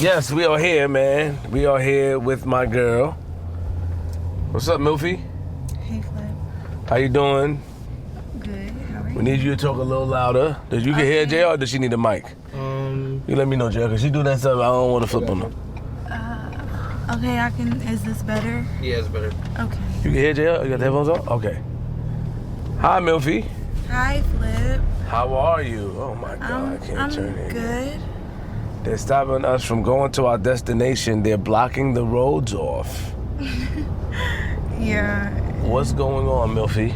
Yes, we are here, man. We are here with my girl. What's up, Milfy? Hey, Flip. How you doing? Good. How are you? We need you to talk a little louder. Did you can hear Jay, or does she need a mic? You let me know, Jay, because she do that stuff. I don't want to flip on her. Okay, I can. Is this better? Yeah, it's better. Okay. You can hear Jay? You got the headphones on? Okay. Hi, Milfy. Hi, Flip. How are you? Oh my God, I can't turn it. I'm good. They're stopping us from going to our destination. They're blocking the roads off. Yeah. What's going on, Milfy?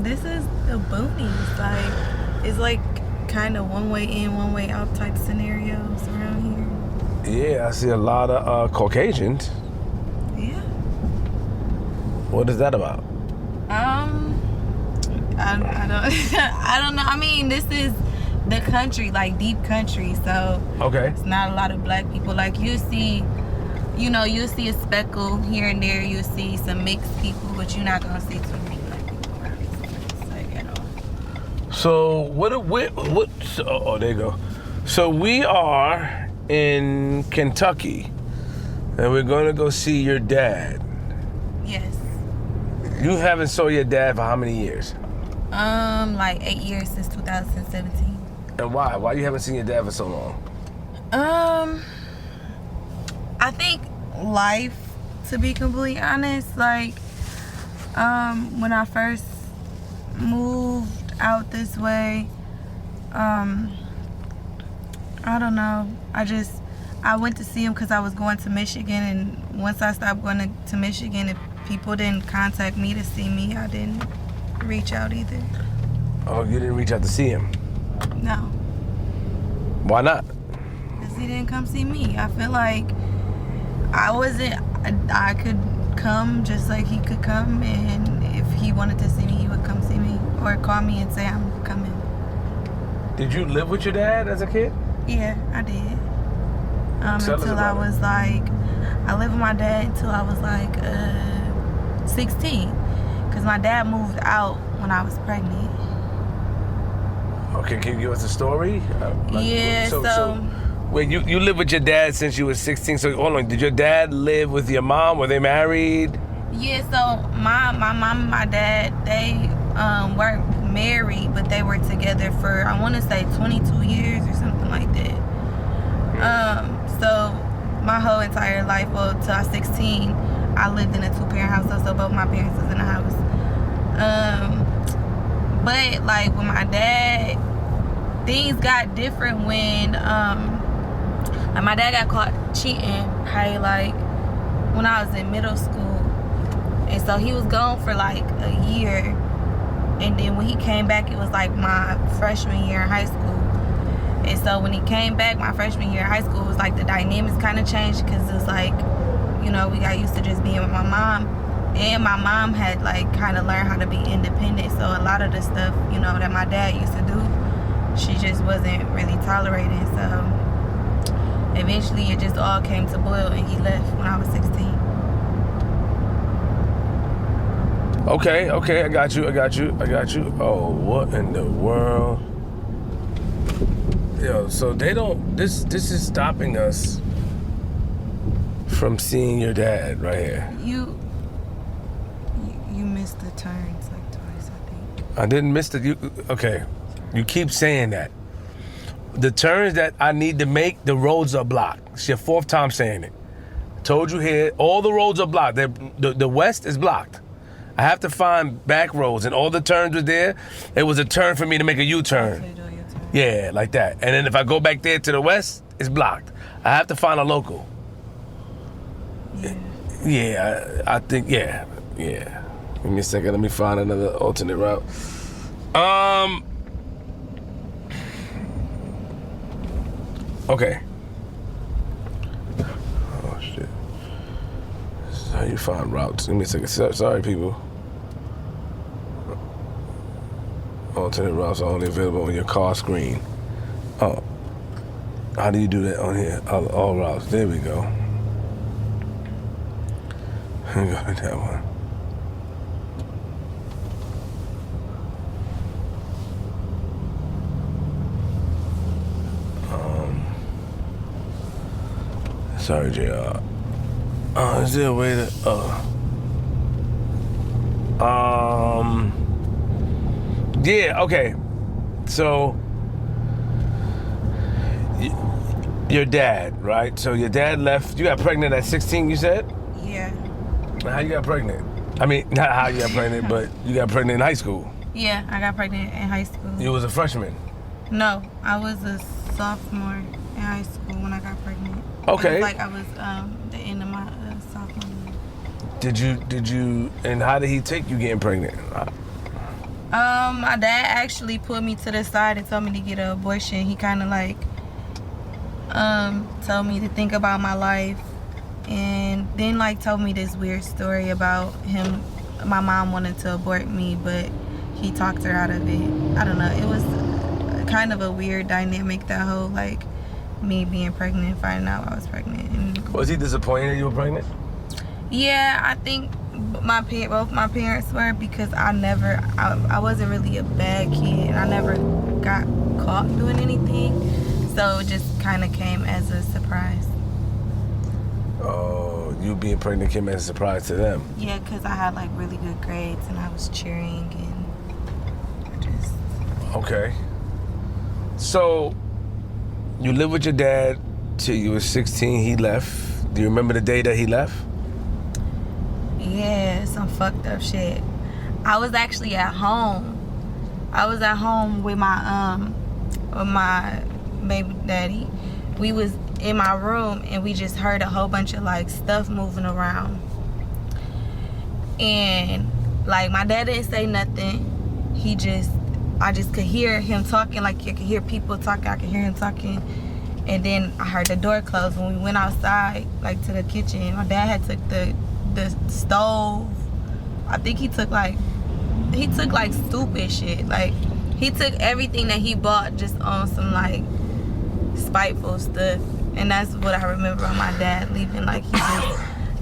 This is the boonies. It's like kind of one way in, one way out type scenarios around Yeah, I see a lot of Caucasians. here. Yeah. What is that about? I don't I don't know. I mean, this is the country, like deep country, so Okay. it's not a lot of black people. Like you see a speckle here and there. You see some mixed people, but you're not gonna see too many black people around these like at all. So oh, there you go. So we are in Kentucky, and we're going to go see your dad. Yes. You haven't saw your dad for how many years? Like 8 years since 2017. And why? Why you haven't seen your dad for so long? I think life, to be completely honest, like, when I first moved out this way, I don't know. I went to see him because I was going to Michigan, and once I stopped going to Michigan, if people didn't contact me to see me, I didn't reach out either. Oh, you didn't reach out to see him? No. Why not? Because he didn't come see me. I feel like I could come just like he could come, and if he wanted to see me, he would come see me or call me and say I'm coming. Did you live with your dad as a kid? Yeah, I did. Tell us until I about was like, I lived with my dad until I was like 16, because my dad moved out when I was pregnant. Okay, can you give us a story? Yeah, so wait, you lived with your dad since you were 16, so hold on, did your dad live with your mom? Were they married? Yeah, so my mom and my dad, they weren't married, but they were together for, I want to say 22 years or something like that. So my whole entire life, well, till I was 16, I lived in a two-parent household, so both my parents was in the house. But like with my dad, things got different when like my dad got caught cheating probably like when I was in middle school, and so he was gone for like a year, and then when he came back, it was like my freshman year in high school. And so when he came back my freshman year in high school, it was like the dynamics kind of changed, because it's like, we got used to just being with my mom, and my mom had like kind of learned how to be independent, so a lot of the stuff that my dad used to do, she just wasn't really tolerating. So eventually it just all came to boil, and he left when I was 16. Okay, I got you. Oh, what in the world? Yo, so they don't, this is stopping us from seeing your dad right here. You missed the turns like twice, I think. I didn't miss okay. You keep saying that. The turns that I need to make, the roads are blocked. It's your fourth time saying it. Told you here, all the roads are blocked. The west is blocked. I have to find back roads, and all the turns were there. It was a turn for me to make a U-turn. Yeah, like that. And then if I go back there to the west, it's blocked. I have to find a local. Yeah, I think, yeah. Give me a second, let me find another alternate route. Okay. Oh, shit. This is how you find routes. Give me a second. Sorry, people. Alternate routes are only available on your car screen. Oh. How do you do that on here? All routes. There we go. Go to that one. Sorry, JR. Is there a way to... Yeah, okay. So, your dad, right? So your dad left. You got pregnant at 16, you said? Yeah. How you got pregnant? I mean, not how you got pregnant, but you got pregnant in high school. Yeah, I got pregnant in high school. You was a freshman. No, I was a sophomore in high school when I got pregnant. Okay. It was like I was the end of my sophomore year. Did you, and how did he take you getting pregnant? My dad actually put me to the side and told me to get an abortion. He kind of like told me to think about my life, and then like told me this weird story about him. My mom wanted to abort me, but he talked her out of it. I don't know. It was kind of a weird dynamic, that whole like me being pregnant and finding out I was pregnant. And Was he disappointed that you were pregnant? yeah, I think both my parents were, because I wasn't really a bad kid, and I never got caught doing anything, so it just kind of came as a surprise. Oh, you being pregnant came as a surprise to them. Yeah, because I had like really good grades and I was cheering, and I just... Okay. So, you lived with your dad till you were 16. He left. Do you remember the day that he left? Yeah, some fucked up shit. I was actually at home. I was at home with my baby daddy. We was in my room and we just heard a whole bunch of like stuff moving around. And like my dad didn't say nothing. I just could hear him talking, like you could hear people talking, I could hear him talking. And then I heard the door close. When we went outside, like to the kitchen, my dad had took the stove. I think he took like stupid shit. Like he took everything that he bought just on some like spiteful stuff. And that's what I remember on my dad leaving. Like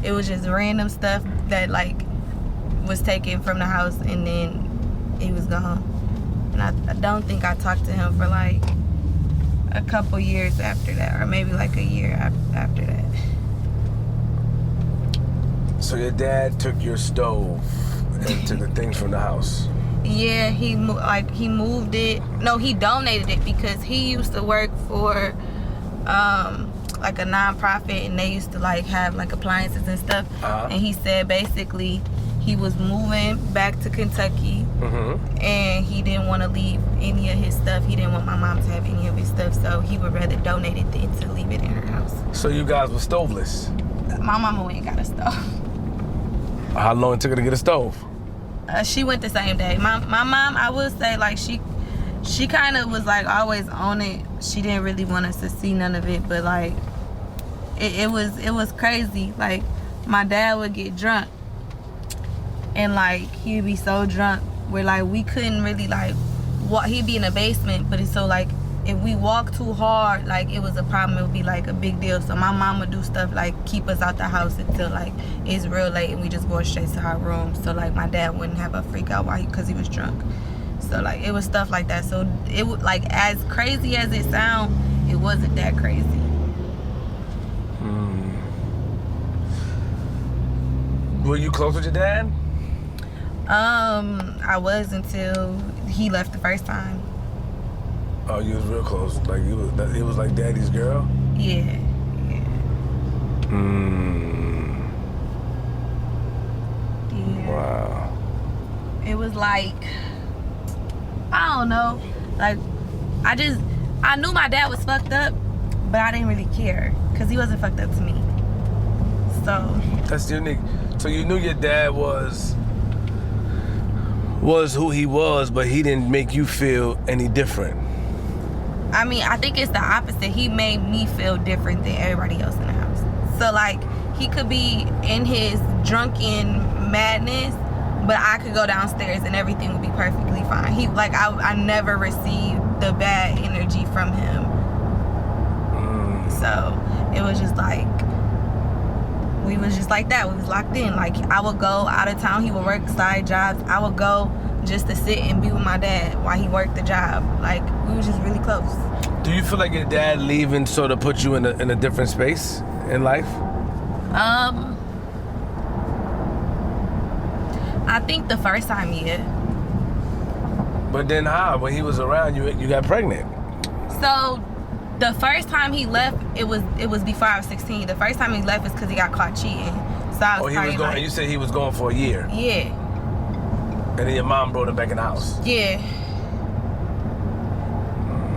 it was just random stuff that like was taken from the house, and then he was gone. And I don't think I talked to him for like a couple years after that, or maybe like a year after that. So your dad took your stove and took the things from the house. Yeah, he moved it. No, he donated it, because he used to work for like a non-profit, and they used to like have like appliances and stuff. And he said basically he was moving back to Kentucky, and he didn't want to leave any of his stuff. He didn't want my mom to have any of his stuff, so he would rather donate it than to leave it in her house. So you guys were stoveless? My mama went and got a stove. How long it took her to get a stove? She went the same day. My mom, I would say, like she kind of was like always on it. She didn't really want us to see none of it, but like it was crazy. Like my dad would get drunk, and like he'd be so drunk where like we couldn't really like walk. He'd be in the basement, but it's so like if we walked too hard, like it was a problem. It would be like a big deal. So my mom would do stuff like keep us out the house until like it's real late, and we just go straight to our room. So like my dad wouldn't have a freak out because he was drunk. So like it was stuff like that. So it would like, as crazy as it sound, it wasn't that crazy. Were you close with your dad? I was until he left the first time. Oh, you was real close. Like it was like daddy's girl? Yeah. Yeah. Wow. It was like, I don't know. Like, I knew my dad was fucked up, but I didn't really care because he wasn't fucked up to me. So. That's unique. So you knew your dad was who he was, but he didn't make you feel any different. I mean, I think it's the opposite. He made me feel different than everybody else in the house. So like, he could be in his drunken madness, but I could go downstairs and everything would be perfectly fine. I never received the bad energy from him. So it was just like, we was just like that. We was locked in. Like, I would go out of town. He would work side jobs. I would go just to sit and be with my dad while he worked the job. Like, we was just really close. Do you feel like your dad leaving sort of put you in a different space in life? I think the first time, yeah. But then how? When he was around, you got pregnant. So the first time he left, it was before I was 16. The first time he left is because he got caught cheating. So I was he was going. You said he was going for a year. Yeah. And then your mom brought him back in the house. Yeah.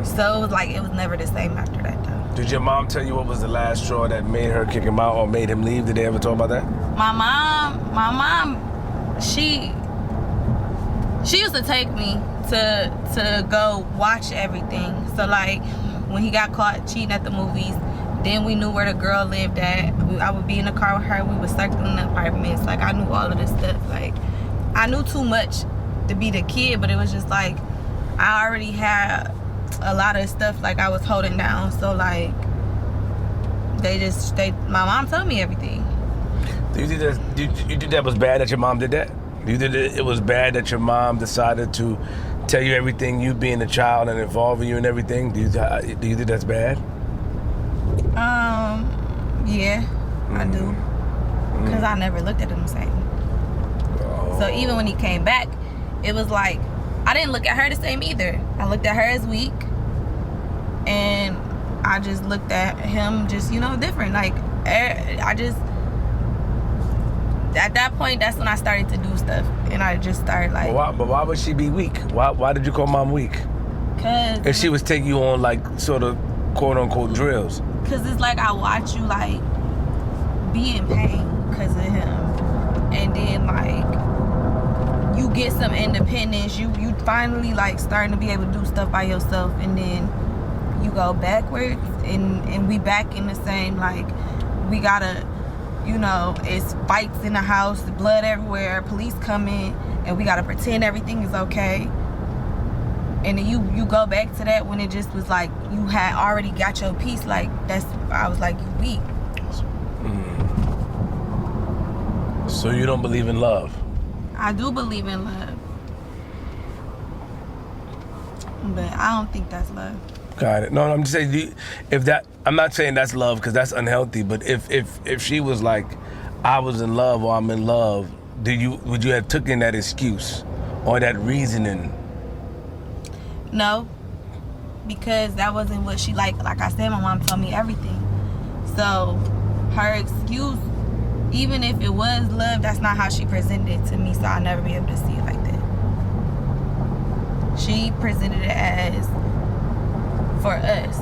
So it was like, it was never the same after that, though. Did your mom tell you what was the last straw that made her kick him out or made him leave? Did they ever talk about that? My mom, she used to take me to go watch everything. So like, when he got caught cheating at the movies, then we knew where the girl lived at. I would be in the car with her. We would circle in the apartments. Like, I knew all of this stuff. Like, I knew too much to be the kid, but it was just like, I already had a lot of stuff like I was holding down. So like, my mom told me everything. Do you think that was bad that your mom did that? Do you think that it was bad that your mom decided to tell you everything, you being a child and involving you in everything? Do you think that's bad? Yeah, I do. Because I never looked at him the same. Oh. So even when he came back, it was like, I didn't look at her the same either. I looked at her as weak, and I just looked at him just, different. Like, I just, at that point, that's when I started to do stuff, and I just started like. But why would she be weak? Why did you call mom weak? Cause if she was taking you on like sort of quote unquote drills. Cause it's like I watch you like be in pain because of him, and then like you get some independence. You finally like starting to be able to do stuff by yourself, and then you go backwards, and we back in the same, like, we gotta, it's fights in the house, blood everywhere, police come in, and we gotta pretend everything is okay. And then you go back to that when it just was like you had already got your piece. Like, I was like, you weak. So you don't believe in love? I do believe in love, but I don't think that's love. Got it. No, I'm just saying, I'm not saying that's love because that's unhealthy. But if she was like, I was in love or I'm in love, would you have taken that excuse or that reasoning? No, because that wasn't what she like. Like I said, my mom told me everything. So her excuse, even if it was love, that's not how she presented it to me. So I'll never be able to see it like that. She presented it as for us.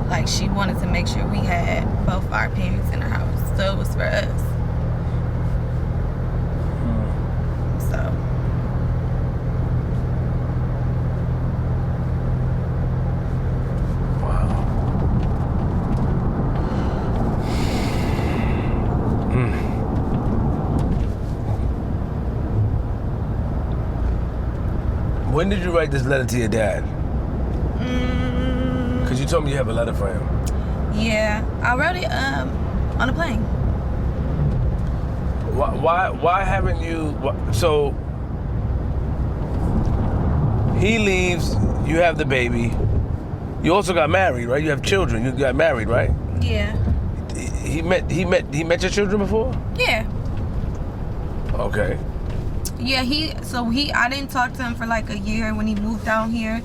Like, she wanted to make sure we had both our parents in the house. So it was for us. So. When did you write this letter to your dad? Because you told me you have a letter for him. Yeah, I wrote it on a plane. Why haven't you? So he leaves. You have the baby. You also got married, right? You have children. You got married, right? Yeah. He met your children before? Yeah. Okay. Yeah, I didn't talk to him for like a year when he moved down here.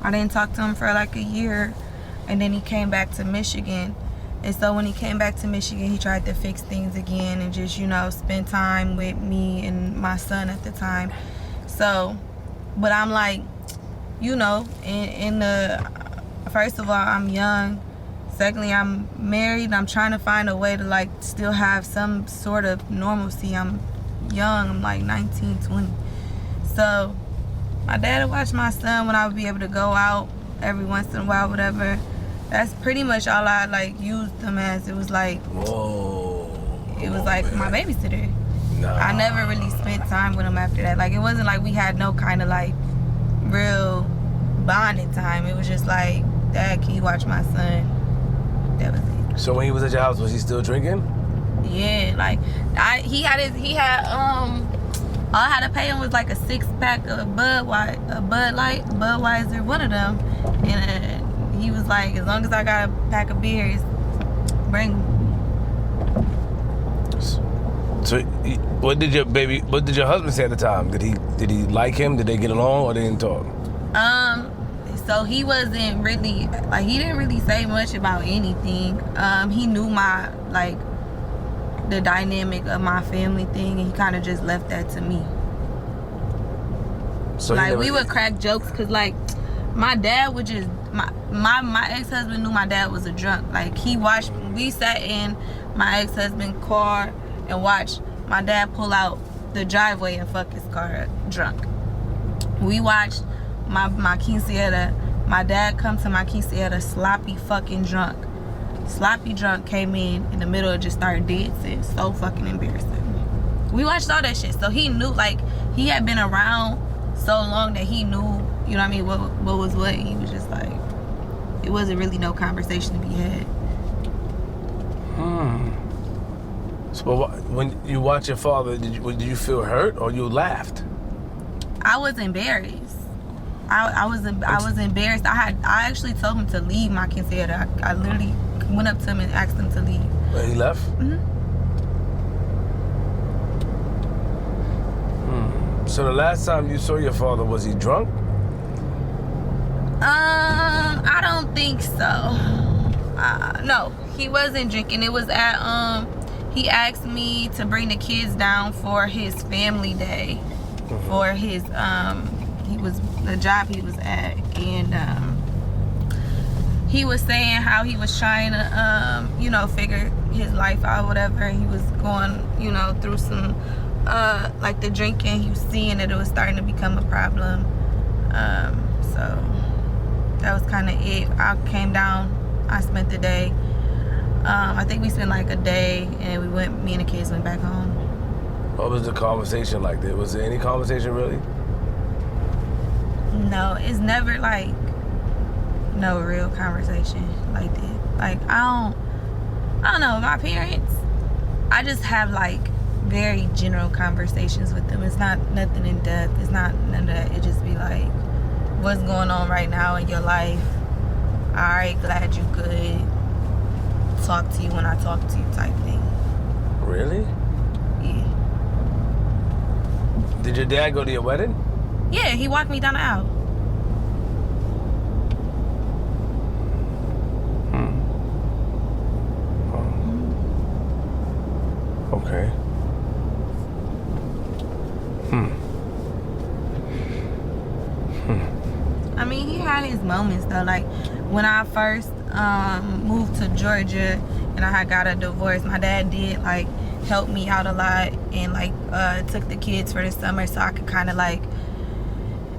I didn't talk to him for like a year, and then he came back to Michigan. And so when he came back to Michigan, he tried to fix things again and just, spend time with me and my son at the time. So, but I'm like, first of all, I'm young. Secondly, I'm married, and I'm trying to find a way to like still have some sort of normalcy. I'm young, I'm like 19, 20. So my dad would watch my son when I would be able to go out every once in a while, whatever. That's pretty much all I like used him as. It was like, whoa. It was like my babysitter. Nah. I never really spent time with him after that. Like, it wasn't like we had no kind of like real bonding time. It was just like, Dad, can you watch my son? That was it. So when he was at your house, was he still drinking? Yeah, like all I had to pay him was like a 6-pack of Budweiser, one of them, and he was like, as long as I got a pack of beers, bring them. So, what did your husband say at the time? Did he like him? Did they get along, or they didn't talk? So he wasn't really like, he didn't really say much about anything. He knew my like the dynamic of my family thing, and he kind of just left that to me. So like we would crack jokes, cause like my dad would just my ex-husband knew my dad was a drunk. Like we sat in my ex-husband's car and watched my dad pull out the driveway and fuck his car drunk. We watched my quinceañera, my dad come to my quinceañera sloppy fucking drunk. Sloppy drunk, came in the middle and just started dancing. So fucking embarrassing. We watched all that shit. So he knew, like, he had been around so long that he knew, you know what I mean, what was what. He was just like, it wasn't really no conversation to be had. So when you watch your father, did you feel hurt or you laughed? I was embarrassed. I was embarrassed. I actually told him to leave my quinceañera. I literally went up to him and asked him to leave. And he left? So the last time you saw your father, was he drunk? I don't think so. No, he wasn't drinking. It was at he asked me to bring the kids down for his family day, for his the job he was at, and he was saying how he was trying to figure his life out, whatever. He was going through some like the drinking. He was seeing that it was starting to become a problem, so that was kind of it. I came down, I spent the day. I think we spent like a day, and me and the kids went back home. What was the conversation like? Was there any conversation really? No, it's never like no real conversation like that. Like I don't know, my parents, I just have like very general conversations with them. It's not nothing in depth. It's not none of that. It just be like, what's going on right now in your life? Alright, glad you good. Talk to you when I talk to you type thing. Really? Yeah. Did your dad go to your wedding? Yeah, he walked me down the aisle. Okay. I mean, he had his moments though. Like when I first moved to Georgia and I had got a divorce, my dad did like help me out a lot, and like took the kids for the summer so I could kind of like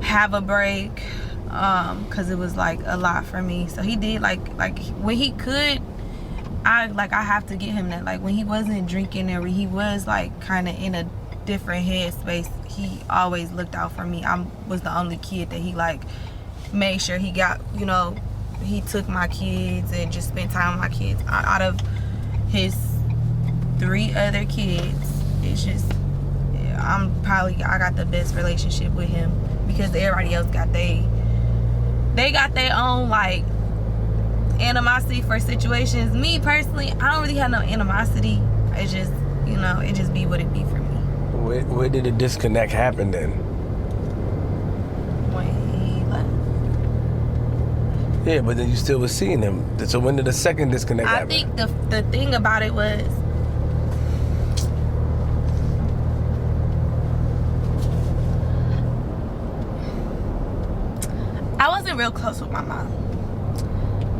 have a break, because it was like a lot for me. So he did like when he could, I have to get him that. Like when he wasn't drinking or he was like kind of in a different headspace, he always looked out for me. I was the only kid that he like made sure he got, he took my kids and just spent time with my kids. Out of his 3 other kids, it's just, I got the best relationship with him, because everybody else got they got their own like animosity for situations. Me personally, I don't really have no animosity. It's just, it just be what it be for me. Where did the disconnect happen then? When he left. Yeah, but then you still was seeing him. So when did the second disconnect happen? I think the thing about it was, I wasn't real close with my mom,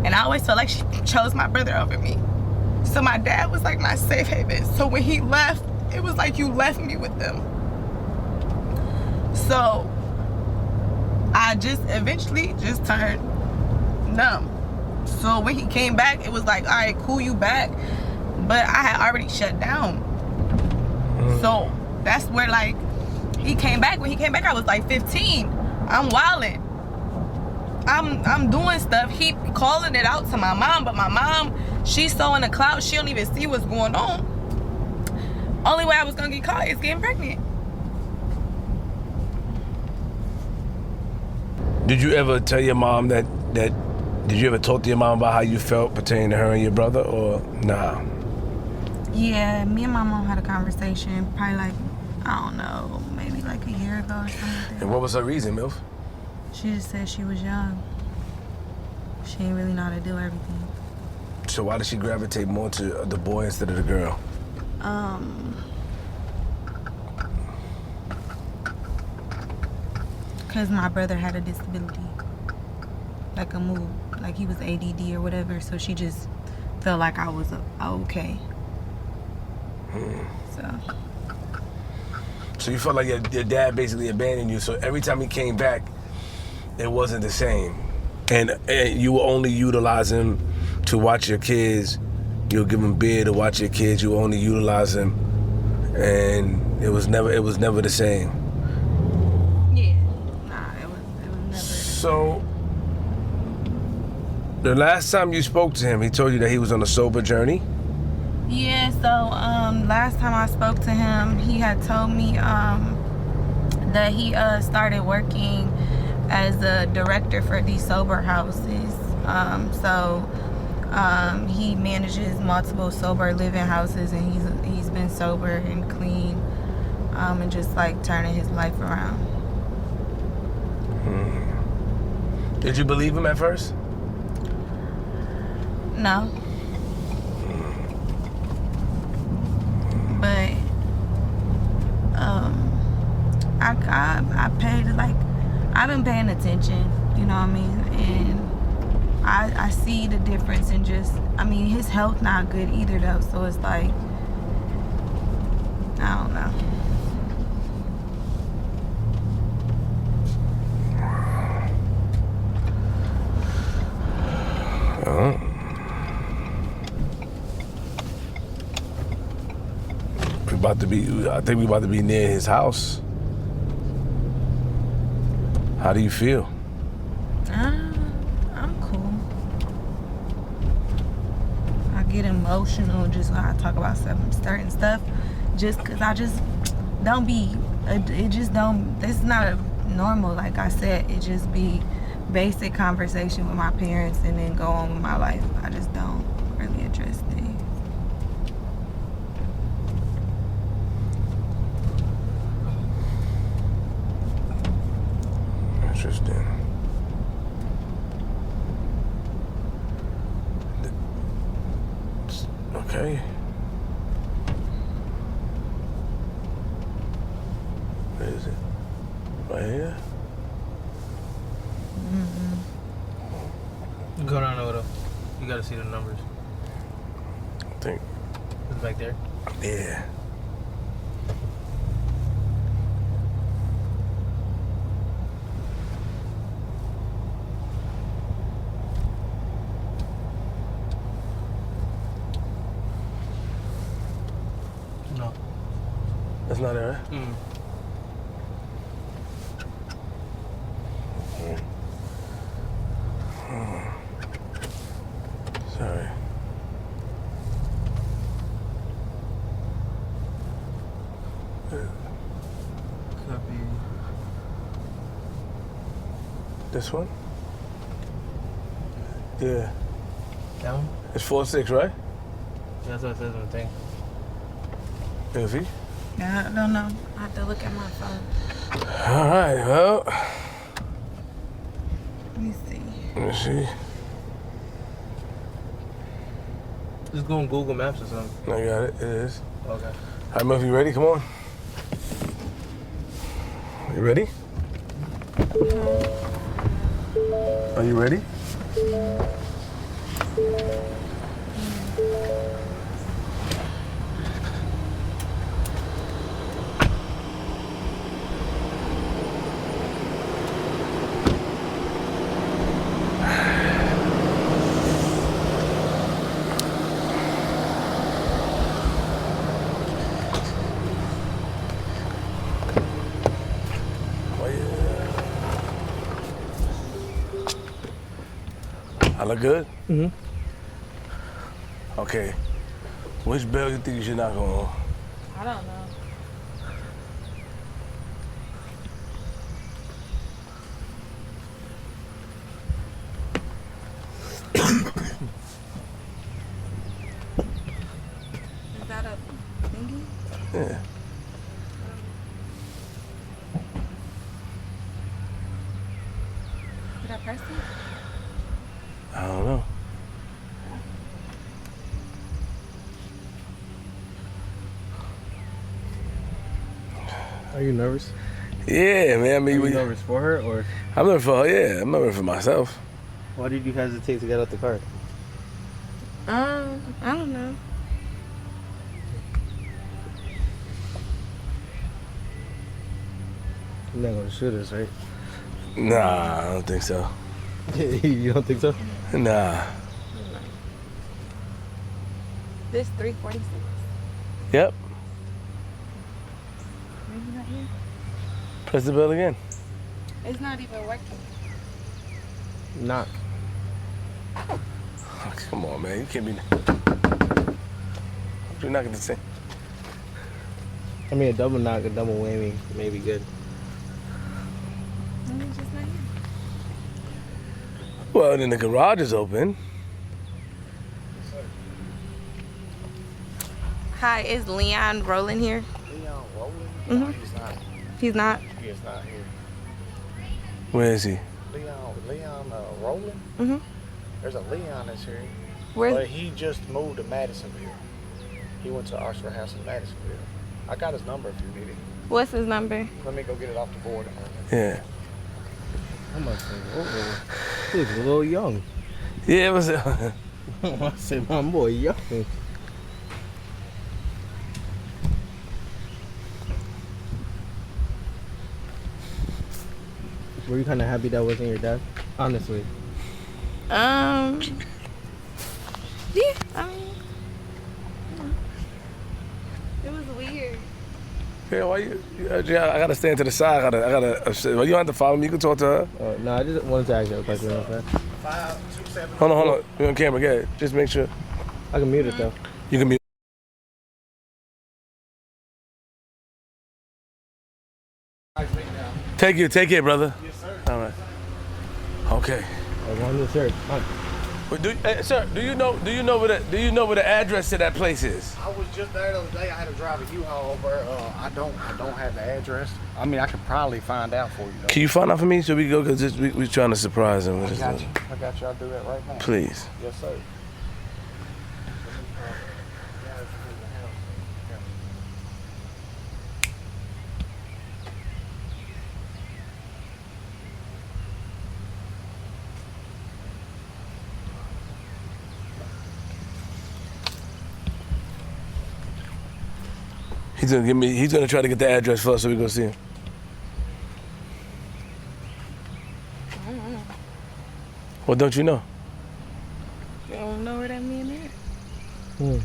and I always felt like she chose my brother over me. So my dad was like my safe haven. So when he left, it was like you left me with them. So I just eventually just turned numb. So when he came back, it was like, all right, cool, you back, but I had already shut down. So that's where like he came back. When he came back, I was like 15. I'm wilding. I'm doing stuff. He calling it out to my mom, but my mom, she's so in the cloud, she don't even see what's going on. Only way I was gonna get caught is getting pregnant. Did you ever tell your mom that Did you ever talk to your mom about how you felt pertaining to her and your brother, or nah? Yeah, me and my mom had a conversation probably like, I don't know, maybe like a year ago or something like that. And what was her reason, Milf? She just said she was young. She didn't really know how to do everything. So why did she gravitate more to the boy instead of the girl? Because my brother had a disability. Like a mood. Like he was ADD or whatever. So she just felt like I was okay. So you felt like your dad basically abandoned you. So every time he came back, it wasn't the same. And you were only utilizing him to watch your kids. You'll give him beer to watch your kids. You only utilize him. And it was never the same. Yeah. Nah, it was never. So the last time you spoke to him, he told you that he was on a sober journey? Yeah, so last time I spoke to him, he had told me that he started working as a director for these sober houses. He manages multiple sober living houses, and he's been sober and clean, and just like turning his life around. Did you believe him at first? No. But I paid, like, I've been paying attention, you know what I mean? And I see the difference in just, I mean, his health not good either though, so it's like, I don't know. I think we're about to be near his house. How do you feel? I'm cool. I get emotional just when I talk about certain stuff, just because I just don't be, it just don't, it's not a normal, like I said, it just be basic conversation with my parents and then go on with my life. I just don't really address things. Interesting. Okay. Where is it? Right here? Go down a little. You gotta see the numbers. I think. It's back there? Yeah. No. That's not it, right? Sorry. Could be. This one? Yeah. That one? It's 4-6, right? That's what it says on the thing. Milfy? Yeah, I don't know. I have to look at my phone. All right, well. Let me see. Let me see. Just go on Google Maps or something. I got it. It is. Okay. All right, Milfy, you ready? Come on. You ready? Are you ready? I look good? Mm-hmm. Okay. Which bell you think you should knock on? I don't know. Yeah. Did I press it? I don't know. Are you nervous? Yeah, man. I mean, Are you nervous for her or? I'm nervous for her. Yeah, I'm nervous for myself. Why did you hesitate to get out the car? I don't know. You're not gonna shoot us, right? Nah, I don't think so. You don't think so? Nah. This 346. Yep. Maybe not here. Press the bell again. It's not even working. Knock. Oh, come on, man. You can't be. You're not gonna say. I mean, a double knock, a double whammy may be good. Maybe it's just not here. Well, then the garage is open. Hi, is Leon rolling here? Leon rolling? Mhm. No, he's not. He's not? He is not here. Where is he? Leon rolling? Mm-hmm. There's a Leon that's here. Where's But he just moved to Madisonville. He went to Oxford House in Madisonville. I got his number if you need it. What's his number? Let me go get it off the board. Yeah. I'm not saying, oh, he looks a little young. Yeah, it was. I said, my boy, young. Were you kind of happy that wasn't your dad? Honestly. Yeah, I mean, it was weird. Yeah, why you? Yeah, I gotta stand to the side. I gotta. Well, you don't have to follow me. You can talk to her. No, I just wanted to ask you a question real fast. 527. Hold on. You're on camera. Get it. Just make sure. I can mute it though. You can be. Take care, brother. Yes, sir. All right. Okay. I wanted to search. But sir, do you know where the address to that place is? I was just there the other day. I had to drive a U-Haul over. I don't have the address. I mean, I could probably find out for you though. Can you find out for me so we can go? Cause we're trying to surprise him. I got you. I'll do that right now. Please. Yes, sir. He's gonna try to get the address for us so we go see him. Well, don't you know? You don't know where that man is?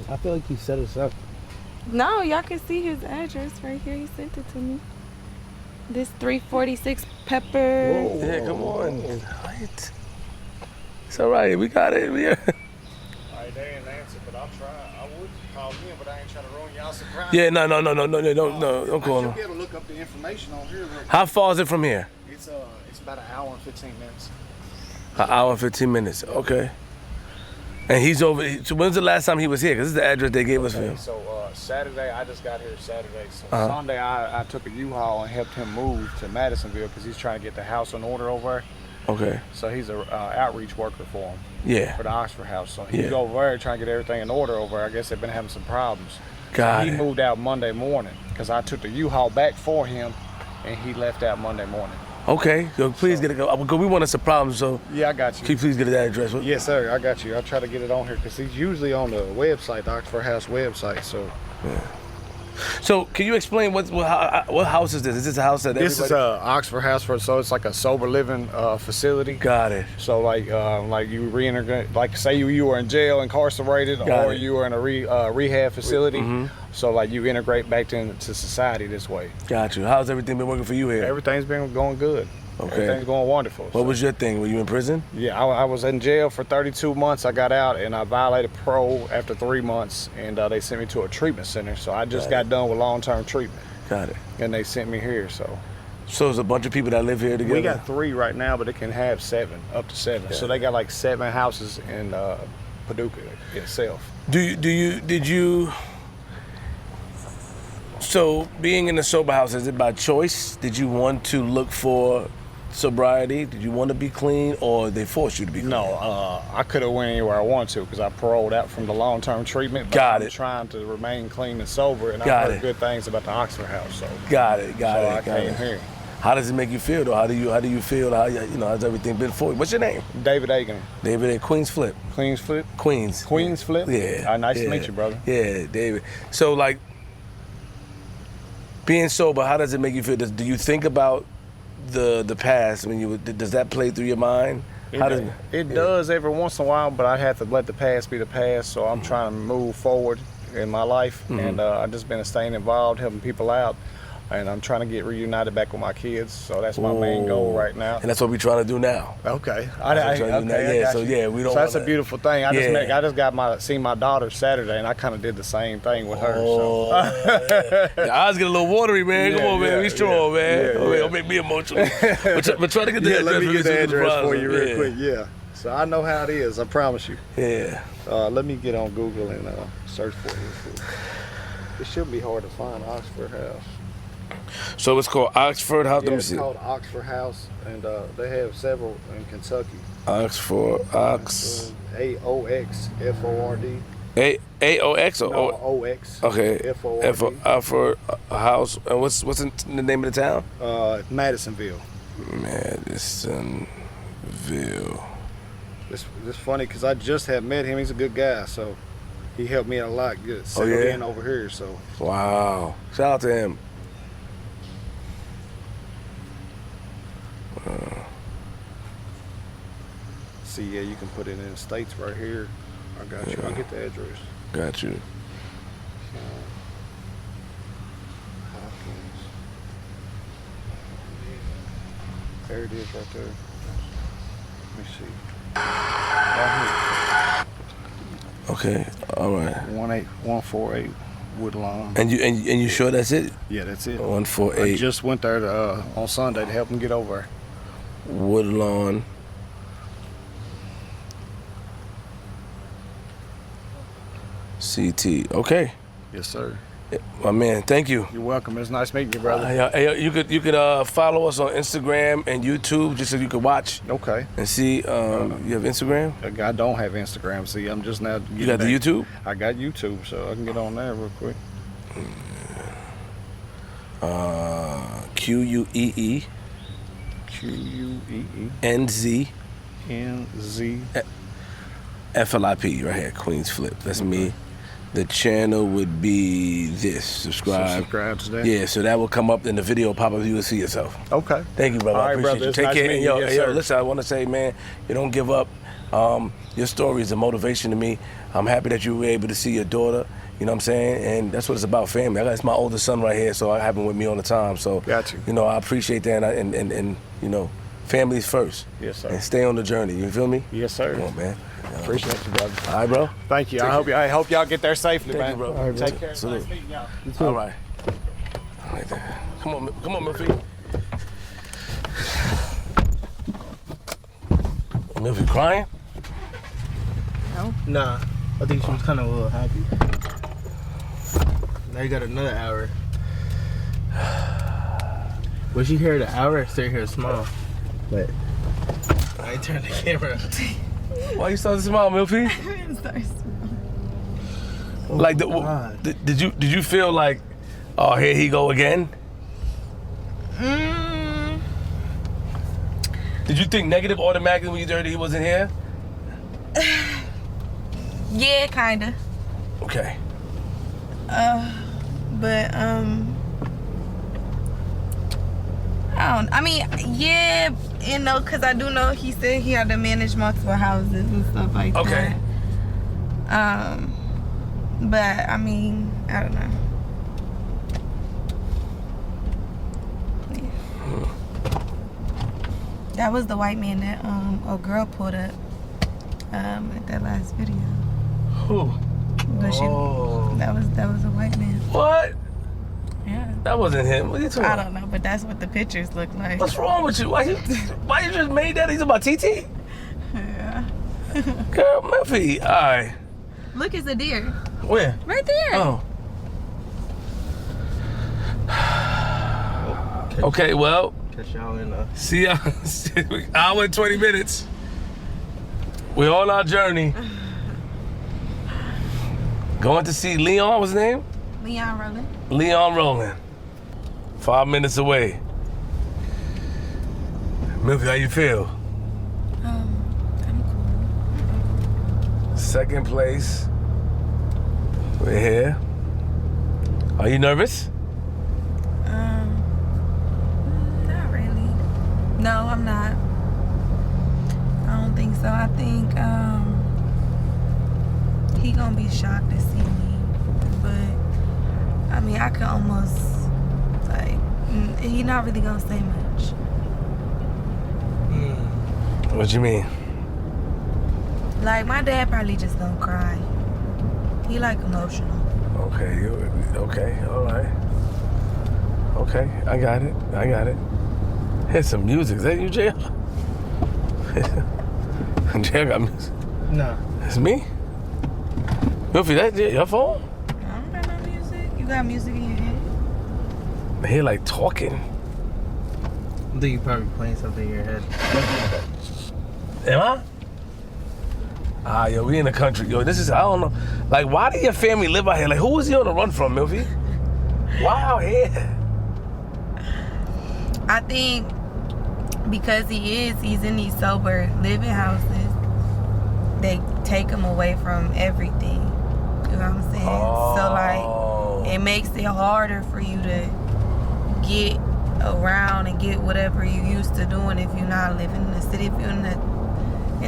I feel like he set us up. No, y'all can see his address right here. He sent it to me. This 346 Pepper. Whoa. Yeah, come on. Right. It's all right. We got it. All right, they didn't answer, but I'll try. I would call in, but I ain't trying to ruin y'all surprise. Yeah, no, don't call I him. should be able to look up the information on here. How far is it from here? It's about an hour and 15 minutes. An hour and 15 minutes. Okay. And he's over. So when's the last time he was here? Because this is the address they gave us for him. So Saturday, I just got here Saturday. So Uh-huh. Sunday, I took a U-Haul and helped him move to Madisonville because he's trying to get the house in order over there. Okay. So he's a outreach worker for him, Yeah. for the Oxford House. So he's Yeah. over there trying to get everything in order over there. I guess they've been having some problems. Got He it. moved out Monday morning because I took the U-Haul back for him, and he left out Monday morning. Okay. So please get it. Because we want us a problem. So Yeah, I got you. can you please get that address? Yes, sir. I got you. I'll try to get it on here because he's usually on the website, the Oxford House website. So So can you explain what house is this? Is this a house that this is everybody- Oxford House so it's like a sober living facility. Got it. So like you reintegrate, like say you were in jail, incarcerated, Got or it. you were in a rehab facility. So like you integrate back into society this way. Got you. How's everything been working for you here? Everything's been going good. Okay. Everything's going wonderful. What was your thing? Were you in prison? Yeah, I was in jail for 32 months. I got out and I violated parole after 3 months, and they sent me to a treatment center. So I just got done with long-term treatment, Got it. and they sent me here. So So there's a bunch of people that live here together? we got 3 right now, but it can have 7, up to 7. So they got like 7 houses in Paducah itself. Did you? So being in the sober house, is it by choice? Did you want to look for sobriety? Did you want to be clean, or they forced you to be clean? No, I could have went anywhere I wanted to because I paroled out from the long-term treatment. But I'm trying to remain clean and sober, and I've heard good things about the Oxford House. So got it. I came here. How does it make you feel though? How do you feel? How's everything been for you? What's your name? David Aiken. David Queenzflip. Queenzflip. Queens. Queenzflip. Yeah. Nice to meet you, brother. Yeah, David. So like, being sober, how does it make you feel? Do you think about the past when does that play through your mind? It does every once in a while, but I have to let the past be the past. So I'm trying to move forward in my life, and I've just been staying involved, helping people out. And I'm trying to get reunited back with my kids, so that's my main goal right now. And that's what we're trying to do now. Okay. We don't. So that's a beautiful thing. I just got seen my daughter Saturday, and I kind of did the same thing with her. So. The eyes get a little watery, man. Come on, man. Be strong, man. Don't make me emotional. But try to get the address. Let me get the address for you real quick. Yeah. So I know how it is. I promise you. Yeah. Let me get on Google and search for it. It shouldn't be hard to find Oxford House. So it's called Oxford House? Yeah, it's called Oxford House, and they have several in Kentucky. Oxford, AOXFORD. AOX or no, OX? Okay. FORD. Oxford House. And what's the name of the town? Madisonville. Madisonville. It's funny because I just had met him. He's a good guy, so he helped me out a lot. Good. Settled in over here, so. Wow. Shout out to him. See, yeah, you can put it in the States right here. I got you. I'll get the address. Got you. There it is right there. Let me see. Right Okay. All right. 18148 Woodlawn. And you sure that's it? Yeah, that's it. 148. I just went there on Sunday to help him get over. Woodlawn. CT. Okay. Yes, sir. My man, thank you. You're welcome. It's nice meeting you, brother. You could follow us on Instagram and YouTube just so you could watch. Okay. And see. You have Instagram? I don't have Instagram. See, I'm just now. You got the YouTube? I got YouTube, so I can get on there real quick. QUEE. NZ. FLIP right here, Queenzflip. That's me. The channel would be this. Subscribe. Subscribe to that. Yeah, so that will come up in the video pop up. You will see yourself. Okay. Thank you, brother. All right, I appreciate brother. you. Take nice care. Yo, listen, I want to say, man, you don't give up. Your story is a motivation to me. I'm happy that you were able to see your daughter. You know what I'm saying? And that's what it's about, family. It's my oldest son right here, so I have him with me all the time. So, got you. I appreciate that, and family's first. Yes, sir. And stay on the journey. You feel me? Yes, sir. Come on, man. Appreciate you, brother. All right, bro. Thank you. I hope y'all get there safely, Thank man. you, bro. All right, take care. Salute. Nice meeting y'all. All right. All right there. Come on, Milfy. Milfy crying? No. Nah. I think she was kind of a little happy. Now you got another hour. When she heard the hour, I started hearing small. But I turned the camera up. Why you starting to smile, Milfy? Like, did you feel like, oh, here he go again? Did you think negative automatically when you heard he wasn't here? Yeah, kinda. Okay. But yeah, cause I do know he said he had to manage multiple houses and stuff like that. Okay. But I don't know. Yeah. That was the white man that a girl pulled up at that last video. Who? But that was a white man. What? Yeah. That wasn't him. What are you talking about? I don't know, but that's what the pictures look like. What's wrong with you? Why you just made that? He's about TT? Yeah. Girl, Milfy. All right. Look, it's a deer. Where? Right there. Oh. Okay, well. Catch y'all in See ya. Hour and 20 minutes. We're on our journey. Going to see Leon, what's his name? Leon Rolling. Leon Rolling. 5 minutes away. Milfy, how you feel? I'm cool. Second place. We're here. Are you nervous? Not really. No, I'm not. I don't think so. I think he gonna be shocked to see me, but I mean, I could almost like he not really gonna say much. What you mean? Like my dad probably just gonna cry. He like emotional. Okay, okay, all right. Okay, I got it. Here's some music. Is that you, JR? JR got music. No. It's me? Milfy, that your phone? I don't got no music. You got music in your head? I hear like talking. I think you probably playing something in your head. Am I? Ah, yo, we in the country. Yo, this is, I don't know. Like, why do your family live out here? Like, who is he on the run from, Milfy? Why out here? I think because he's in these sober living houses, they take him away from everything. You know what I'm saying? So like, it makes it harder for you to get around and get whatever you used to doing if you're not living in the city. If you're in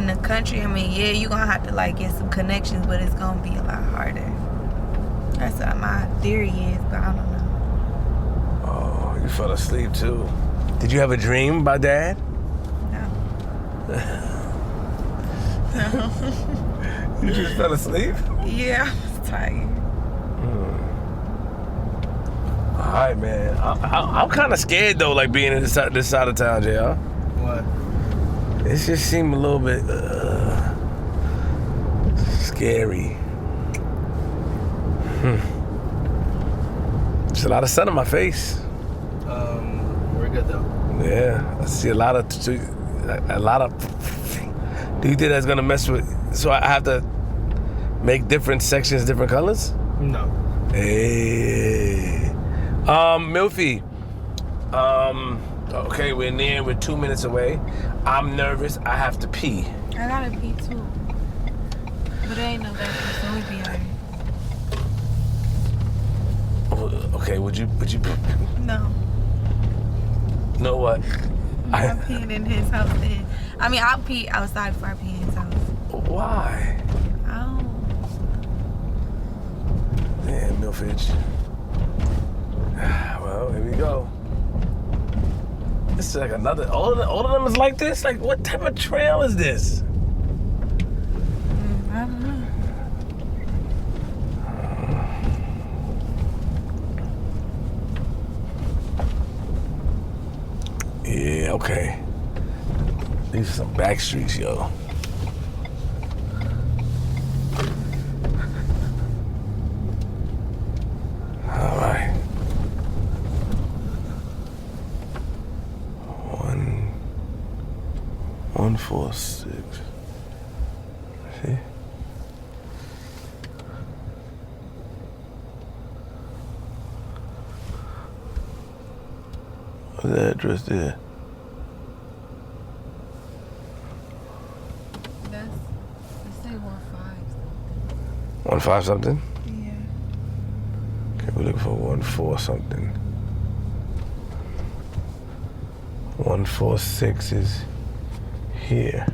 the country, I mean, yeah, you're gonna have to like get some connections, but it's gonna be a lot harder. That's what my theory is, but I don't know. Oh, you fell asleep too. Did you have a dream about Dad? No. You just fell asleep? Yeah, I was tired. All right, man. I'm kind of scared though, like being in this side of town, JR. What? It just seemed a little bit scary. There's a lot of sun on my face. We're good though. Yeah, I see a lot of. Do you think that's gonna mess with? So I have to make different sections, different colors? No. Hey, Milfy. Okay, we're 2 minutes away. I'm nervous. I have to pee. I gotta pee too. But there ain't no bathroom, so we be alright. Okay, would you? No. Know what? I'm peeing in his house then. I mean, I'll pee outside before I pee in his house. Why? Oh. Man, Milfy. Well, here we go. This is like another. All of them is like this. Like, what type of trail is this? I don't know. Yeah, okay. These are some back streets, yo. All right. 146. See? What's the address there? Let's say 15 15 something? something. Yeah. Okay, we're looking for 14 something. 146 is here.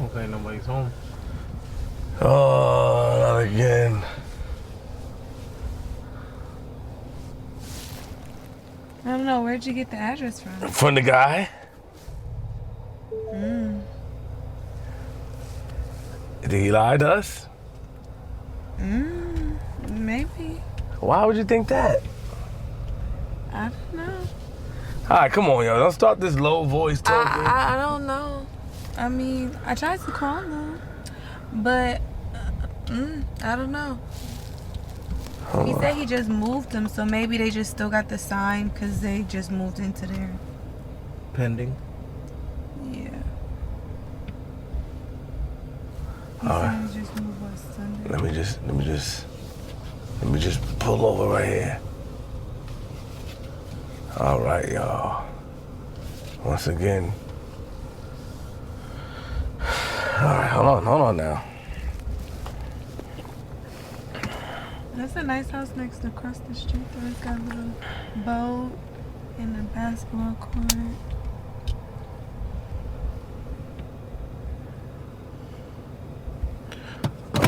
Okay, nobody's home. Oh, not again. I don't know. Where'd you get the address from? From the guy? Did he lie to us? Maybe. Why would you think that? I don't know. All right, come on, yo. Don't start this low voice talking. I don't know. I mean, I tried to call them, but I don't know. He said he just moved them, so maybe they just still got the sign because they just moved into there. Pending. Yeah. He All said right. he just moved on Sunday. Let me just pull over right here. All right, y'all. Once again. All right, hold on now. That's a nice house next across the street though. It's got a little boat and a basketball court.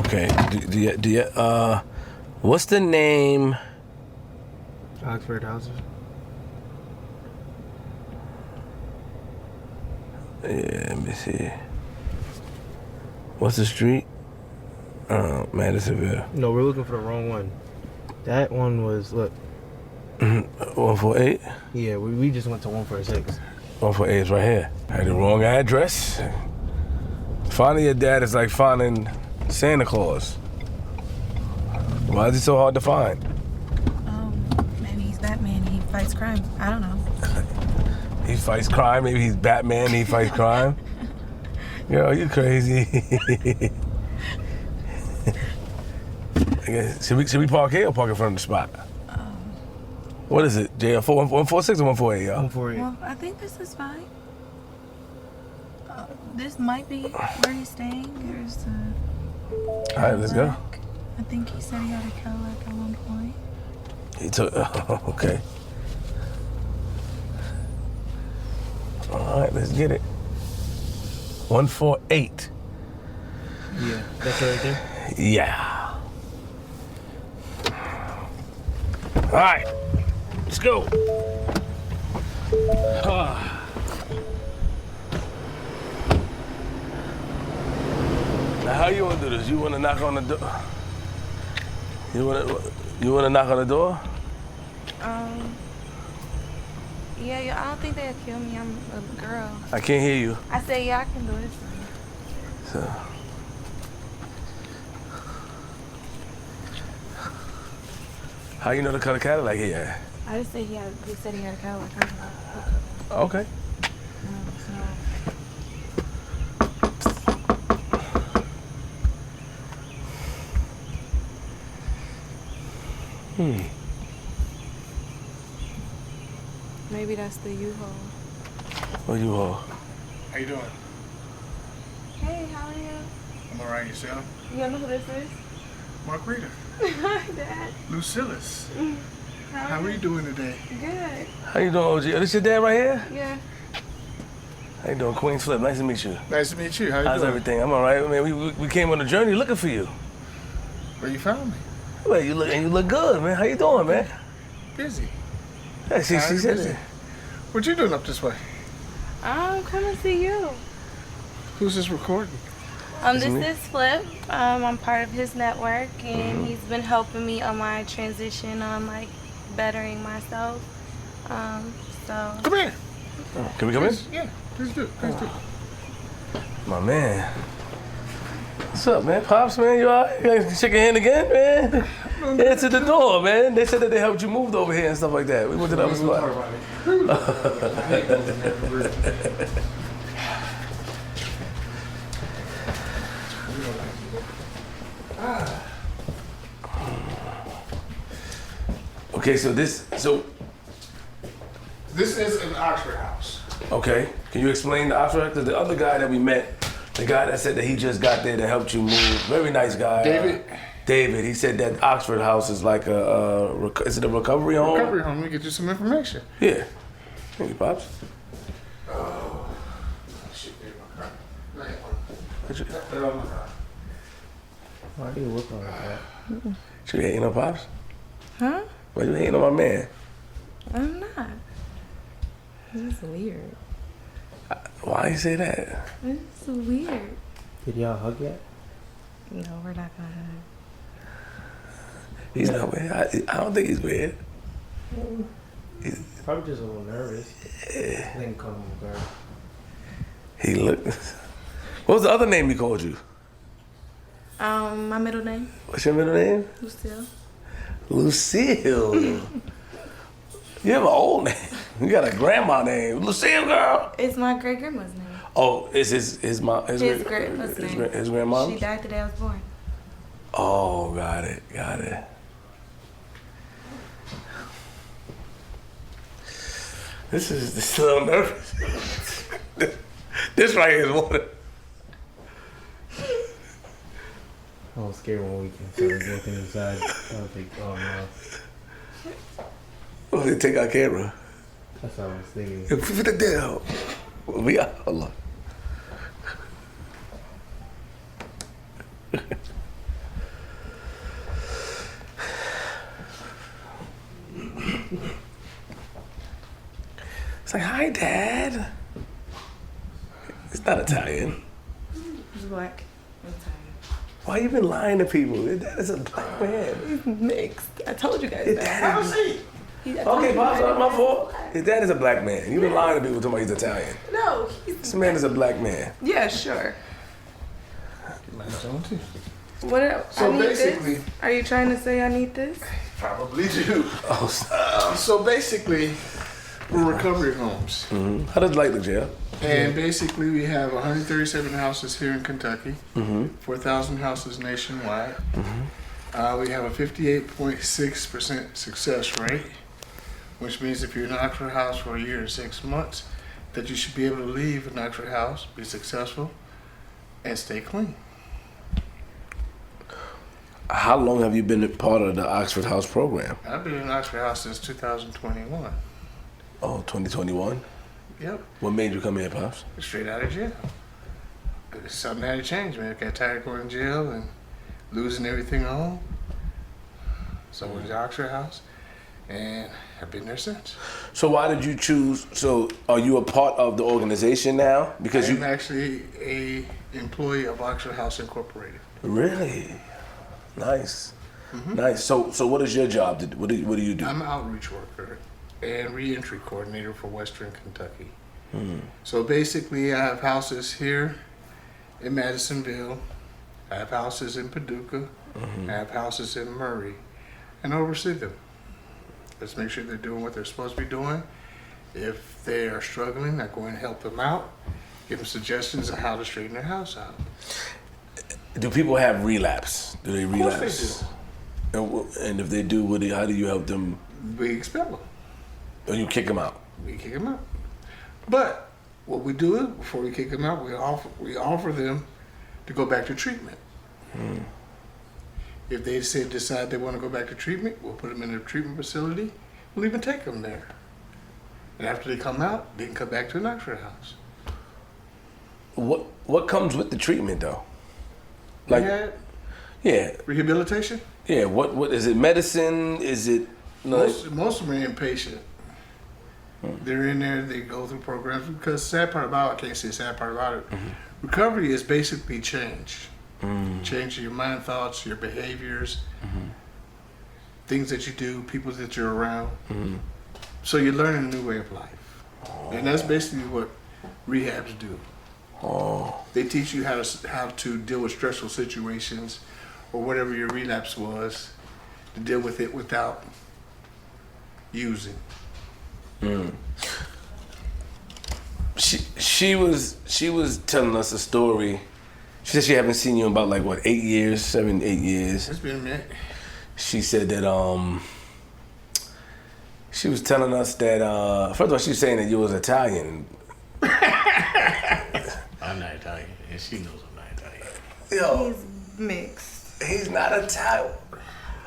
Okay. Do you what's the name? Oxford houses. Yeah, let me see. What's the street? Madisonville. No, we're looking for the wrong one. That one was, look. 148? Yeah, we just went to 146. 148 is right here. I had the wrong address. Finding your dad is like finding Santa Claus. Why is he so hard to find? Maybe he's Batman and he fights crime. I don't know. He fights crime. Maybe he's Batman and he fights crime. Yo, you crazy. Should we park here or park in front of the spot? What is it? JL 146 or 148, y'all? 148. Well, I think this is fine. This might be where he's staying. There's a All right, let's go. I think he said he had a Cadillac at one point. He took, okay. All right, let's get it. 148. Yeah, that's right there. Yeah. All right, let's go. Now, how you want to do this? You want to knock on the door? You want to knock on the door? Yeah, I don't think they'll kill me. I'm a girl. I can't hear you. I said, yeah, I can do it. So. How you know the color Cadillac he had? I just said he said he had a Cadillac. Okay. Maybe that's the U-Haul. What you all? How you doing? Hey, how are you? I'm alright, yourself? You know who this is? Margarita. Hi, Dad. Lucillus. How are you doing today? Good. How you doing, OG? Oh, this your dad right here? Yeah. How you doing, Queenzflip? Nice to meet you. Nice to meet you. How you How's doing? everything? I'm all right, man. We came on a journey looking for you. Where you found me? Well, you look good, man. How you doing, man? Busy. Yeah, she Kinda said busy. it. What you doing up this way? I'm coming to see you. Who's this recording? This is Flip. I'm part of his network, and he's been helping me on my transition on like bettering myself. So. Come here. Can we come in? Please, yeah, please do. Please do. My man. What's up, man? Pops, man, you all right? You guys shake your hand again, man? Answer the door, man. They said that they helped you move over here and stuff like that. We went to the other spot. Okay, so This is an Oxford house. okay. Can you explain the Oxford? The other guy that we met, the guy that said that he just got there to help you move, very nice guy. David? David, he said that Oxford house is like is it a recovery home? Recovery home. Let me get you some information. Yeah. Thank you, Pops. Oh, shit, there my car. Go ahead. What you, Put it on my car. Why do you look like that? you hating on Pops? Huh? Why you hating on my man? I'm not. This is weird. Why you say that? This is weird. Did y'all hug yet? No, we're not gonna hug. He's not weird. I don't think he's weird. Probably just a little nervous. Yeah. I think come on, girl. He looked. What was the other name he called you? My middle name, What's your middle name? Lucille. Lucille. You have an old name. You got a grandma name. Lucille, girl. It's my great grandma's name. Oh, it's his mom. His grandma's name. His grandma. She died the day I was born. Oh, got it. This is a little nervous. This right here is water. I was scared one weekend, so we both inside. I was like, oh no. Oh, they take our camera. That's what I was thinking. Put it down. We are. Hold on. It's like, hi, Dad. It's not Italian. He's black. I'm Why you been lying to people? Your dad is a black man. tired. Mixed. I told you guys His that. dad is... I told Okay, you Pops, guys. not my fault. His dad is a black man. You've been lying to people talking about he's Italian. No, This man is a black man. yeah, sure. Don't you? What else? So I need basically- this? Are you trying to say I need this? Probably do. Oh, So basically, we're recovery homes. how does it like the jail? And basically, we have 137 houses here in Kentucky, 4,000 houses nationwide. We have a 58.6% success rate, which means if you're in an Oxford house for a year and 6 months, that you should be able to leave an Oxford house, be successful, and stay clean. How long have you been a part of the Oxford House program? I've been in Oxford house since 2021. Oh, 2021? Yep, What made you come here, Pops? straight out of jail. Something had to change, man. I got tired of going to jail and losing everything I own. So I went to the Oxford house, and I've been there since. So why did you choose, so are you a part of the organization now? Because I'm you, actually a employee of Oxford House Incorporated. really? Nice. Nice. So what is your job? What do you do? I'm an outreach worker and reentry coordinator for Western Kentucky. So basically, I have houses here in Madisonville, I have houses in Paducah, I have houses in Murray, and oversee them. Let's make sure they're doing what they're supposed to be doing. If they are struggling, I go and help them out, give them suggestions on how to straighten their house out. Do people have relapse? Do they Of course relapse? And if they do, how do you help them? We expel them. Or you kick them out? We kick them out. But what we do is, before we kick them out, we offer them to go back to treatment. If they decide they want to go back to treatment, we'll put them in a treatment facility. We'll even take them there. And after they come out, they can come back to an Oxford house. What comes with the treatment though? Like, yeah, Rehabilitation? yeah. What is it? Medicine? Is it? Most of them are inpatient. They're in there, they go through programs, because sad part about it, I can't say sad part about it, recovery is basically change. Change your mind thoughts, your behaviors, things that you do, people that you're around. So you're learning a new way of life. And that's basically what rehabs do. They teach you how to deal with stressful situations or whatever your relapse was, to deal with it without using. She was telling us a story. She said she haven't seen you in about like what, 8 years, 7, 8 years. It's been a minute. She said that she was telling us that first of all she was saying that you was Italian. I'm not Italian, and she knows I'm not Italian. Yo, He's mixed. he's not Italian.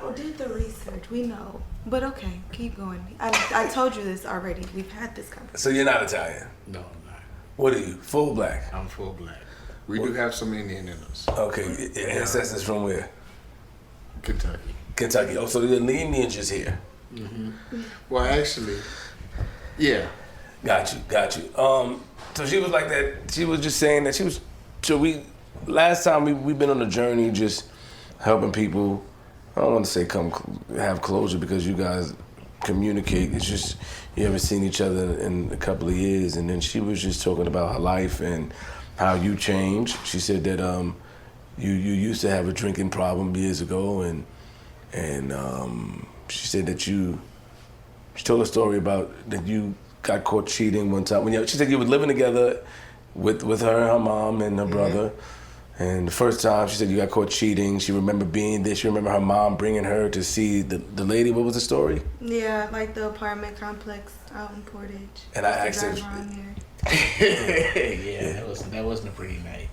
Oh, did the research. We know. But okay, keep going. I told you this already. We've had this conversation. So you're not Italian. No, I'm not. What are you? Full black. I'm full black. We do have some Indian in us. Okay, your ancestors from where? Kentucky. Kentucky. Oh, so the Indians just here. Well, actually, yeah. Got you. So she was like that. She was just saying that she was. So last time we've been on a journey, just helping people. I don't want to say have closure because you guys communicate. It's just you haven't seen each other in a couple of years, and then she was just talking about her life and how you changed. She said that you used to have a drinking problem years ago, and she said that she told a story about that you got caught cheating one time. She said you were living together with her, her mom, and her brother. And the first time she said you got caught cheating, she remembered being there. She remembered her mom bringing her to see the lady. What was the story? Yeah, like the apartment complex out in Portage. And I asked her. Yeah, that wasn't a pretty night.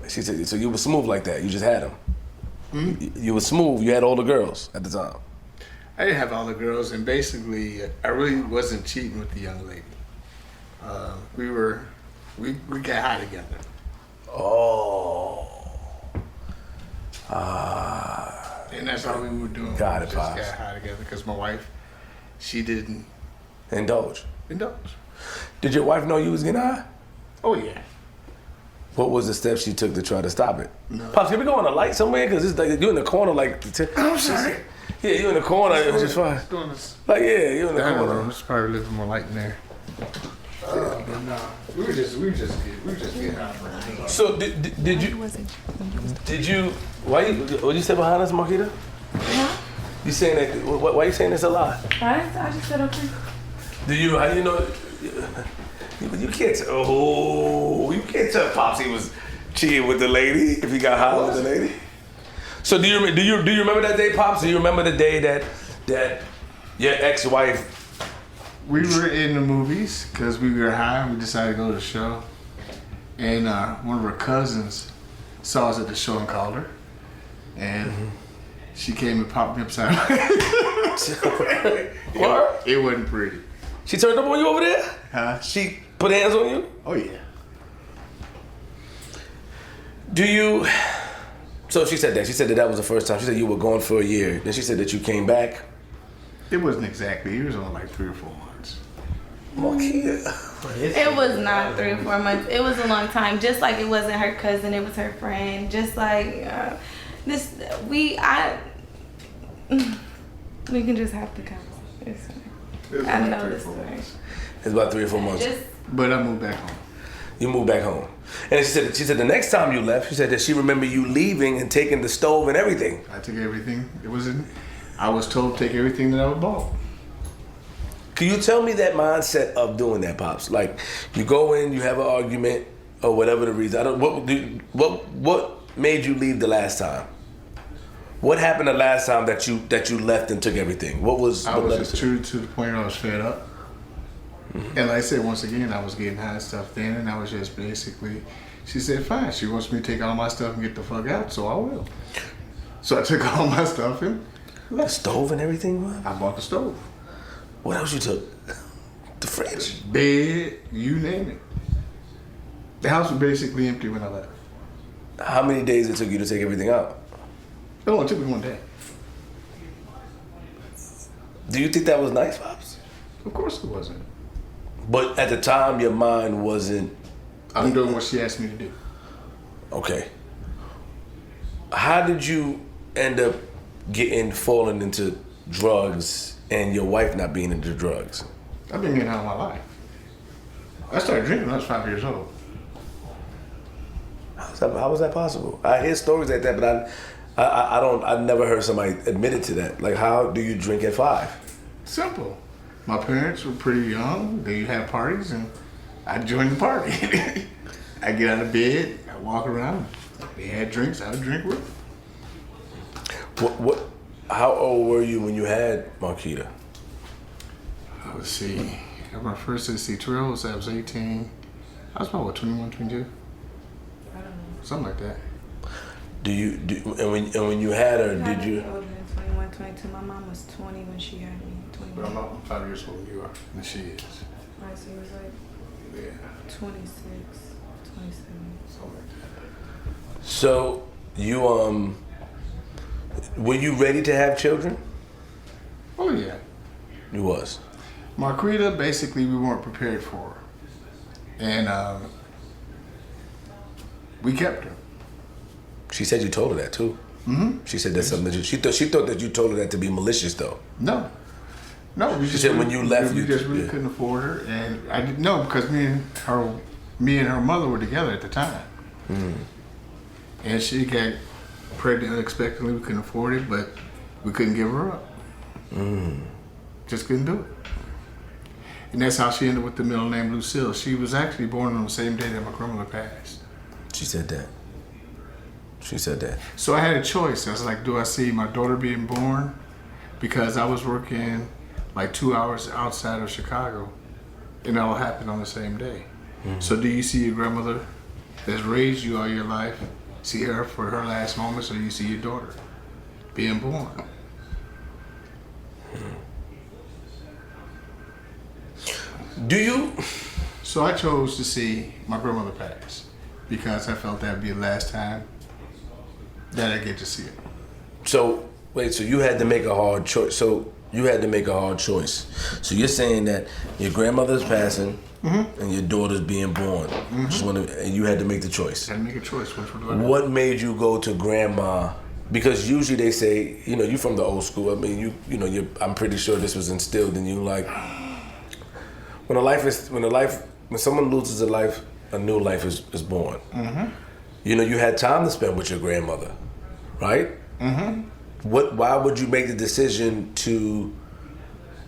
She said, so you were smooth like that. You just had them. You were smooth. You had all the girls at the time. I didn't have all the girls, and basically, I really wasn't cheating with the young lady. We got high together. Oh. And that's all we were doing. Got we it, just Pops. got high together because my wife, she didn't Indulge. indulge. Did your wife know you was getting high? Oh yeah. What was the steps she took to try to stop it? No. Pops, can we go on a light somewhere? Because it's like you're in the corner like... I'm sorry. Yeah, you're in the corner. It was just fine. Doing this. Like, yeah, you're in the I don't know. corner. There's probably a little more light in there. We were just getting high. So did you why you say behind us, Marquita? Huh? You saying that? Why you saying this a lot? I just said okay. How do you know? You can't. You can't tell Pops he was cheating with the lady if he got high with the lady. So do you remember that day, Pops? Do you remember the day that your ex-wife? We were in the movies because we were high and we decided to go to the show. And one of her cousins saw us at the show and called her. And she came and popped me upside down. It wasn't pretty. She turned up on you over there? Huh? She put hands on you? Oh, yeah. So she said that. She said that was the first time. She said you were gone for a year. Then she said that you came back. It wasn't exactly. It was only like 3 or 4 months. Marquita. It was not 3 or 4 months. It was a long time. Just like it wasn't her cousin, it was her friend. Just like we can just have the conversation. I know this story. It's about 3 or 4 months. But I moved back home. You moved back home. And she said the next time you left, she said that she remembered you leaving and taking the stove and everything. I took everything. I was told to take everything that I was bought. Can you tell me that mindset of doing that, Pops? Like, you go in, you have an argument, or whatever the reason. What made you leave the last time? What happened the last time that you left and took everything? What was? I was just true to the point where I was fed up. And like I said, once again, I was getting high and stuff then, and I was just basically, she said, fine. She wants me to take all my stuff and get the fuck out, so I will. So I took all my stuff and the stove and everything, man? I bought the stove. What else you took? The fridge? Bed, you name it. The house was basically empty when I left. How many days it took you to take everything out? It only took me 1 day. Do you think that was nice, Pops? Of course it wasn't. But at the time, your mind wasn't... I'm doing what she asked me to do. Okay. How did you end up falling into drugs and your wife not being into drugs? I've been getting out of my life. I started drinking when I was 5 years old. How was that possible? I hear stories like that, but I've never heard somebody admitted to that. Like, how do you drink at 5? Simple. My parents were pretty young. They had parties, and I joined the party. I get out of bed, I walk around. They had drinks, I would drink with them. How old were you when you had Marquita? Let's see. I got my first SC12, so I was 18. I was about, 21, 22? I don't know. Something like that. When you had her, did you? Older than 21, 22. My mom was 20 when she had me. 21. But I'm 5 years older than you are, and she is. Right, so it was like 26, 27. Something like that. So you were you ready to have children? Oh, yeah. You was. Marquita, basically, we weren't prepared for her. And we kept her. She said you told her that too. Mm-hmm. She said that's something that she thought that you told her that to be malicious though. No, she said when you left, we you just really couldn't afford her, and I didn't know because me and her me and her mother were together at the time. And she got pregnant unexpectedly. We couldn't afford it, but we couldn't give her up. Just couldn't do it. And that's how she ended up with the middle name Lucille. She was actually born on the same day that my grandmother passed. She said that. She said that. So I had a choice. I was like, do I see my daughter being born? Because I was working like 2 hours outside of Chicago, and it all happened on the same day. So do you see your grandmother that's raised you all your life, see her for her last moments, or do you see your daughter being born? Do you? So I chose to see my grandmother pass because I felt that would be the last time that I get to see her. So, wait, so you had to make a hard choice. So you're saying that your grandmother's passing and your daughter's being born. And you had to make the choice. I had to make a choice. Which one do I do? What made you go to grandma? Because usually they say, you know, you from the old school. I mean, I'm pretty sure this was instilled in you. Like, when someone loses a life, a new life is born. You know, you had time to spend with your grandmother, right? Why would you make the decision to?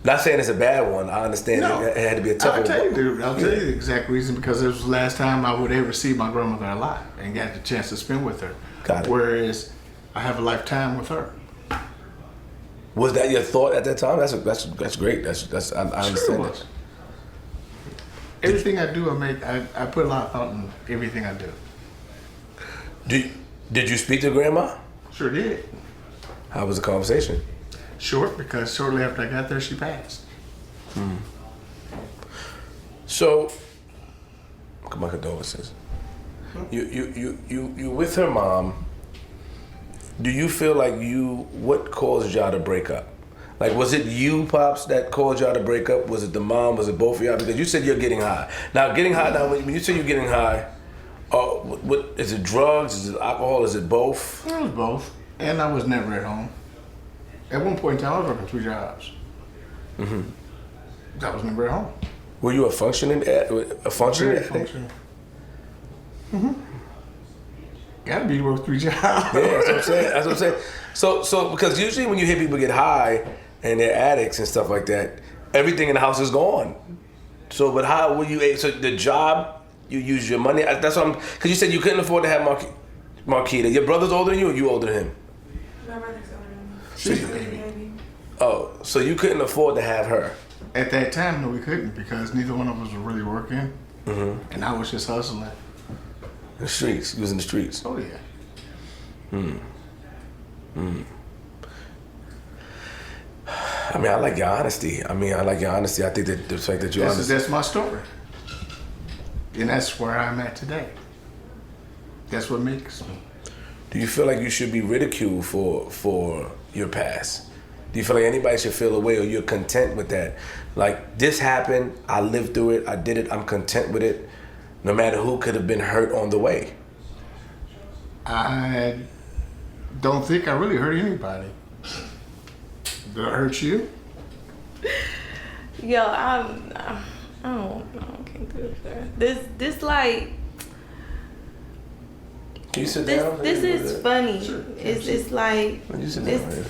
Not saying it's a bad one. I understand it had to be a tough one. I'll tell you the exact reason, because it was the last time I would ever see my grandmother alive and got the chance to spend with her. Got it. Whereas I have a lifetime with her. Was that your thought at that time? That's great. I understand Sure that. was. Everything I do, I put a lot of thought in everything I do. Did you speak to grandma? Sure did. How was the conversation? Short, because shortly after I got there, she passed. So, my condolences. You with her mom. Do you feel like what caused y'all to break up? Like, was it you, Pops, that caused y'all to break up? Was it the mom? Was it both of y'all? Because you said you're getting high. Now, when you say you're getting high, what is it? Drugs? Is it alcohol? Is it both? It was both. And I was never at home. At one point in time, I was working 3 jobs. I was never at home. Were you a functioning Very addict? functional. Gotta be to work 3 jobs. Yeah, that's what I'm saying. So because usually when you hear people get high and they're addicts and stuff like that, everything in the house is gone. So, but how were you? So the job, you use your money. That's what because you said you couldn't afford to have Marquita. Your brother's older than you, or you older than him? My brother's older than me. She's the baby. Oh, so you couldn't afford to have her. At that time, no, we couldn't, because neither one of us were really working. And I was just hustling. The streets. You was in the streets. Oh, yeah. I mean, I like your honesty. I think that the fact that you're honest. That's my story. And that's where I'm at today. That's what makes me. Do you feel like you should be ridiculed for your past? Do you feel like anybody should feel away, or you're content with that? Like, this happened, I lived through it, I did it, I'm content with it, no matter who could have been hurt on the way? I don't think I really hurt anybody. Did I hurt you? Yo, I can't do this. This like. Can you sit down? This is funny. Sure. It's like You sit this. down, man.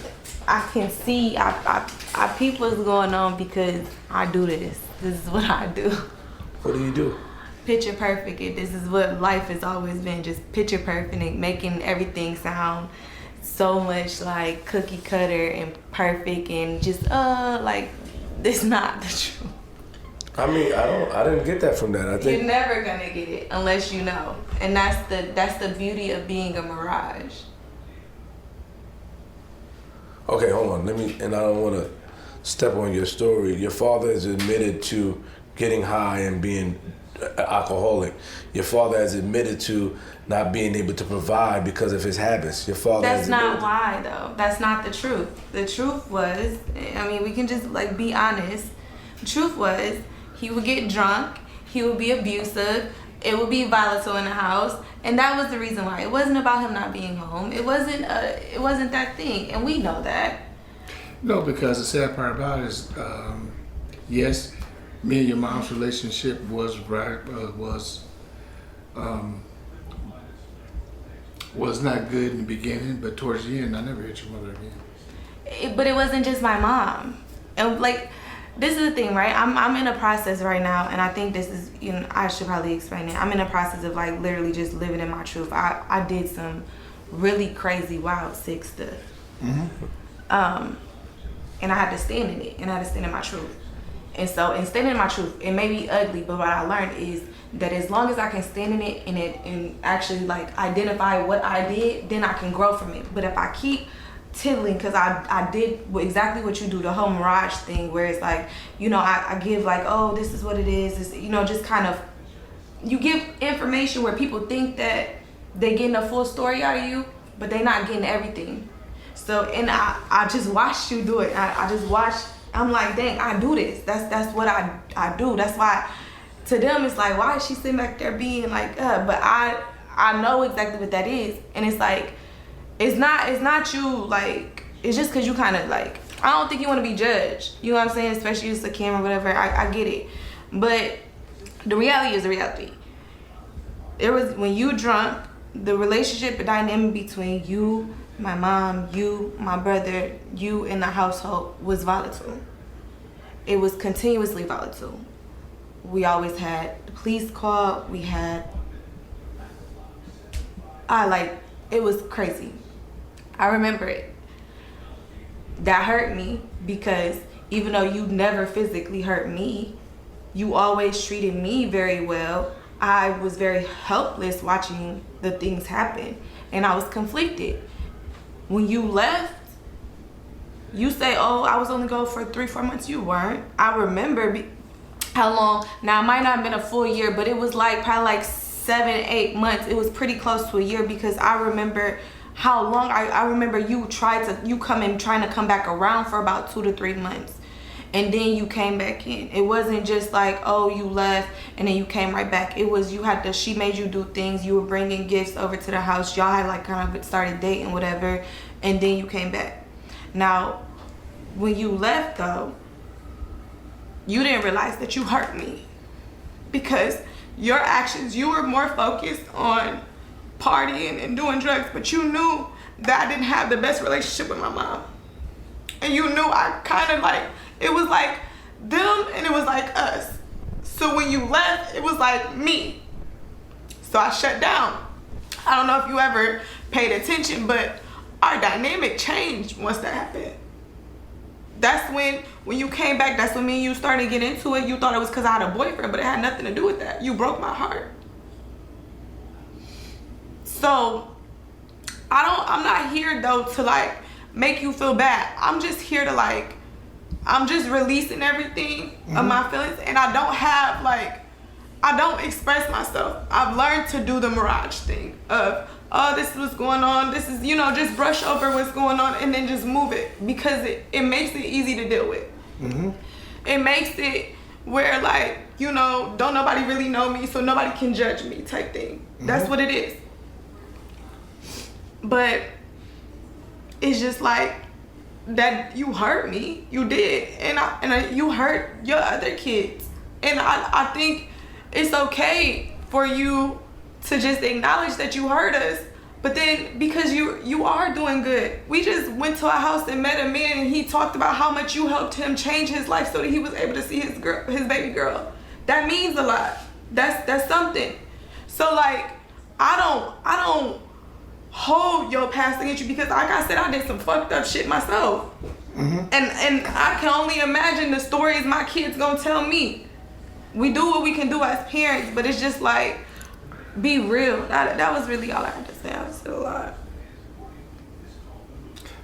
I can see I peep what's going on because I do this. This is what I do. What do you do? Picture perfect. This is what life has always been. Just picture perfect and making everything sound so much like cookie cutter and perfect and just like it's not the truth. I mean, I didn't get that from that. I think You're never gonna get it unless you know, and that's the beauty of being a mirage. Okay, hold on. I don't want to step on your story. Your father is admitted to getting high and being alcoholic. Your father has admitted to not being able to provide because of his habits. Your father. That's not why, though. That's not the truth. The truth was, I mean, we can just like be honest. The truth was, he would get drunk. He would be abusive. It would be volatile in the house, and that was the reason why. It wasn't about him not being home. It wasn't that thing, and we know that. No, because the sad part about it is, yes, me and your mom's relationship was was not good in the beginning, but towards the end, I never hit your mother again. But it wasn't just my mom. And like, this is the thing, right? I'm in a process right now, and I think this is, you know, I should probably explain it. I'm in a process of like literally just living in my truth. I did some really crazy, wild, sick stuff. And I had to stand in it, and I had to stand in my truth. And so, in standing in my truth, it may be ugly, but what I learned is that as long as I can stand in it and actually like identify what I did, then I can grow from it. But if I keep tiddling, because I did exactly what you do, the whole mirage thing, where it's like, you know, I give like, oh, this is what it is, this, you know, just kind of, you give information where people think that they getting a full story out of you, but they not getting everything. So, and I just watched you do it. I just watched, I'm like, dang, I do this. That's what I do. That's why to them it's like, why is she sitting back there being like, but I know exactly what that is. And it's like, it's not you, like, it's just because you kind of like, I don't think you want to be judged. You know what I'm saying? Especially just a camera, whatever. I get it. But the reality is the reality. There was, when you drunk, the relationship, the dynamic between you, my mom, you, my brother, you in the household was volatile. It was continuously volatile. We always had the police call. We had, it was crazy. I remember it. That hurt me because even though you never physically hurt me, you always treated me very well. I was very helpless watching the things happen, and I was conflicted. When you left, you say, oh, I was only gone for 3-4 months. You weren't. I remember how long. Now, it might not have been a full year, but it was like probably like 7-8 months. It was pretty close to a year because I remember how long. I remember you trying to come back around for about 2 to 3 months. And then you came back in. It wasn't just like, oh, you left and then you came right back. It was, she made you do things. You were bringing gifts over to the house. Y'all had like kind of started dating, whatever. And then you came back. Now, when you left though, you didn't realize that you hurt me. Because your actions, you were more focused on partying and doing drugs. But you knew that I didn't have the best relationship with my mom. And you knew I kind of like, it was like them and it was like us. So when you left, it was like me. So I shut down. I don't know if you ever paid attention, but our dynamic changed once that happened. That's when you came back, that's when me and you started to get into it. You thought it was because I had a boyfriend, but it had nothing to do with that. You broke my heart. So I'm not here though to like make you feel bad. I'm just here to like, I'm just releasing everything of my feelings, and I don't express myself. I've learned to do the mirage thing of, oh, this is what's going on. This is, just brush over what's going on and then just move it because it makes it easy to deal with. It makes it where like, don't nobody really know me, so nobody can judge me type thing. That's what it is. But it's just like, that you hurt me, you did, and you hurt your other kids, and I think it's okay for you to just acknowledge that you hurt us, but then because you are doing good. We just went to a house and met a man, and he talked about how much you helped him change his life so that he was able to see his baby girl. That means a lot. That's something. So like, I don't hold your past against you because like I said, I did some fucked up shit myself. And I can only imagine the stories my kids gonna tell me. We do what we can do as parents, but it's just like, be real. That was really all I had to say. I said a lot.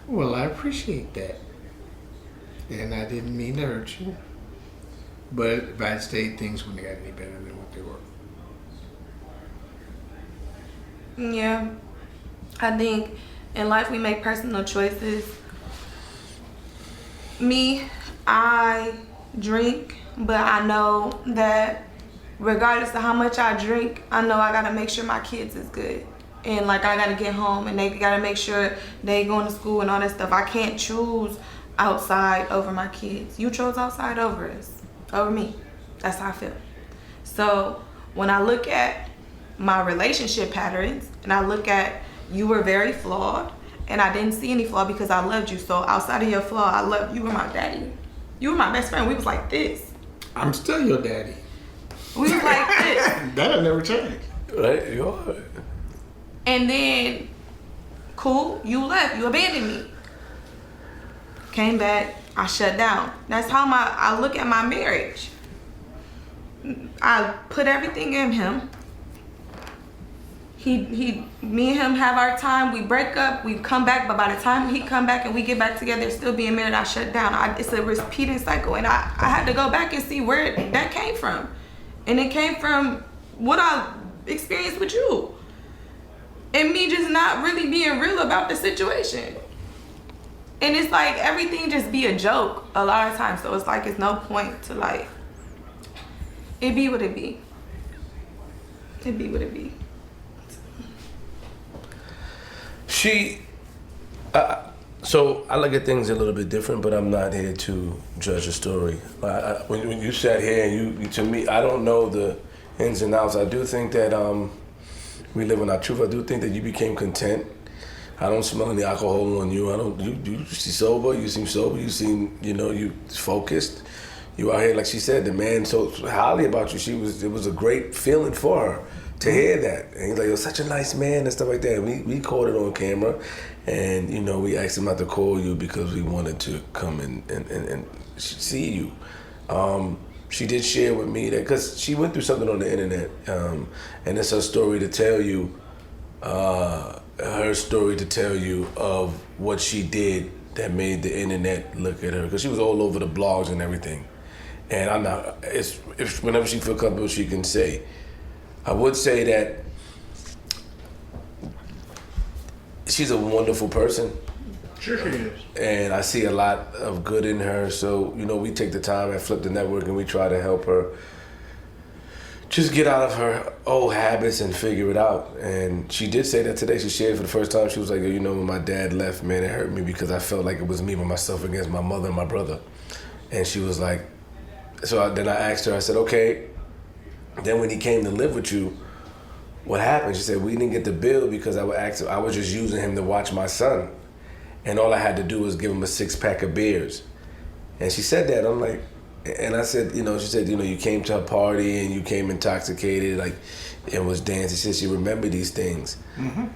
Well, I appreciate that. And I didn't mean to hurt you. But if I had stayed, things wouldn't have got any better than what they were. Yeah. I think in life we make personal choices. Me, I drink, but I know that regardless of how much I drink, I know I gotta make sure my kids is good. And like, I gotta get home and they gotta make sure they going to school and all that stuff. I can't choose outside over my kids. You chose outside over us, over me. That's how I feel. So when I look at my relationship patterns and I look at you were very flawed and I didn't see any flaw because I loved you. So outside of your flaw, I loved you. You were my daddy. You were my best friend. We was like this. I'm still your daddy. We was like this. That'll never change. Right? You are. And then, cool, you left. You abandoned me. Came back. I shut down. That's how I look at my marriage. I put everything in him. Me and him have our time. We break up. We come back. But by the time he come back and we get back together, still being married, I shut down. It's a repeating cycle. And I had to go back and see where that came from. And it came from what I experienced with you. And me just not really being real about the situation. And it's like everything just be a joke a lot of times. So it's like it's no point to like, it be what it be. It be what it be. So I look at things a little bit different, but I'm not here to judge a story. When you sat here and you to me, I don't know the ins and outs. I do think that we live in our truth. I do think that you became content. I don't smell any alcohol on you. You seem sober. You seem sober. You seem, you focused. You out here, like she said, the man so highly about you. It was a great feeling for her to hear that. And he's like, you're such a nice man and stuff like that. We caught it on camera, and we asked him not to call you because we wanted to come and see you. She did share with me that because she went through something on the internet, and it's her story to tell you. Her story to tell you of what she did that made the internet look at her, because she was all over the blogs and everything. And I'm not. If whenever she feel comfortable, she can say. I would say that she's a wonderful person. Sure she is. And I see a lot of good in her. So we take the time at Flip the Network and we try to help her just get out of her old habits and figure it out. And she did say that today. She shared for the first time. She was like, when my dad left, man, it hurt me because I felt like it was me by myself against my mother and my brother. And she was like, then I asked her, I said, okay, then when he came to live with you, what happened? She said, we didn't get the bill because I was just using him to watch my son. And all I had to do was give him a 6-pack of beers. And she said that. I'm like, and I said, she said, you came to a party and you came intoxicated, like, and was dancing. She said she remembered these things. Mm-hmm.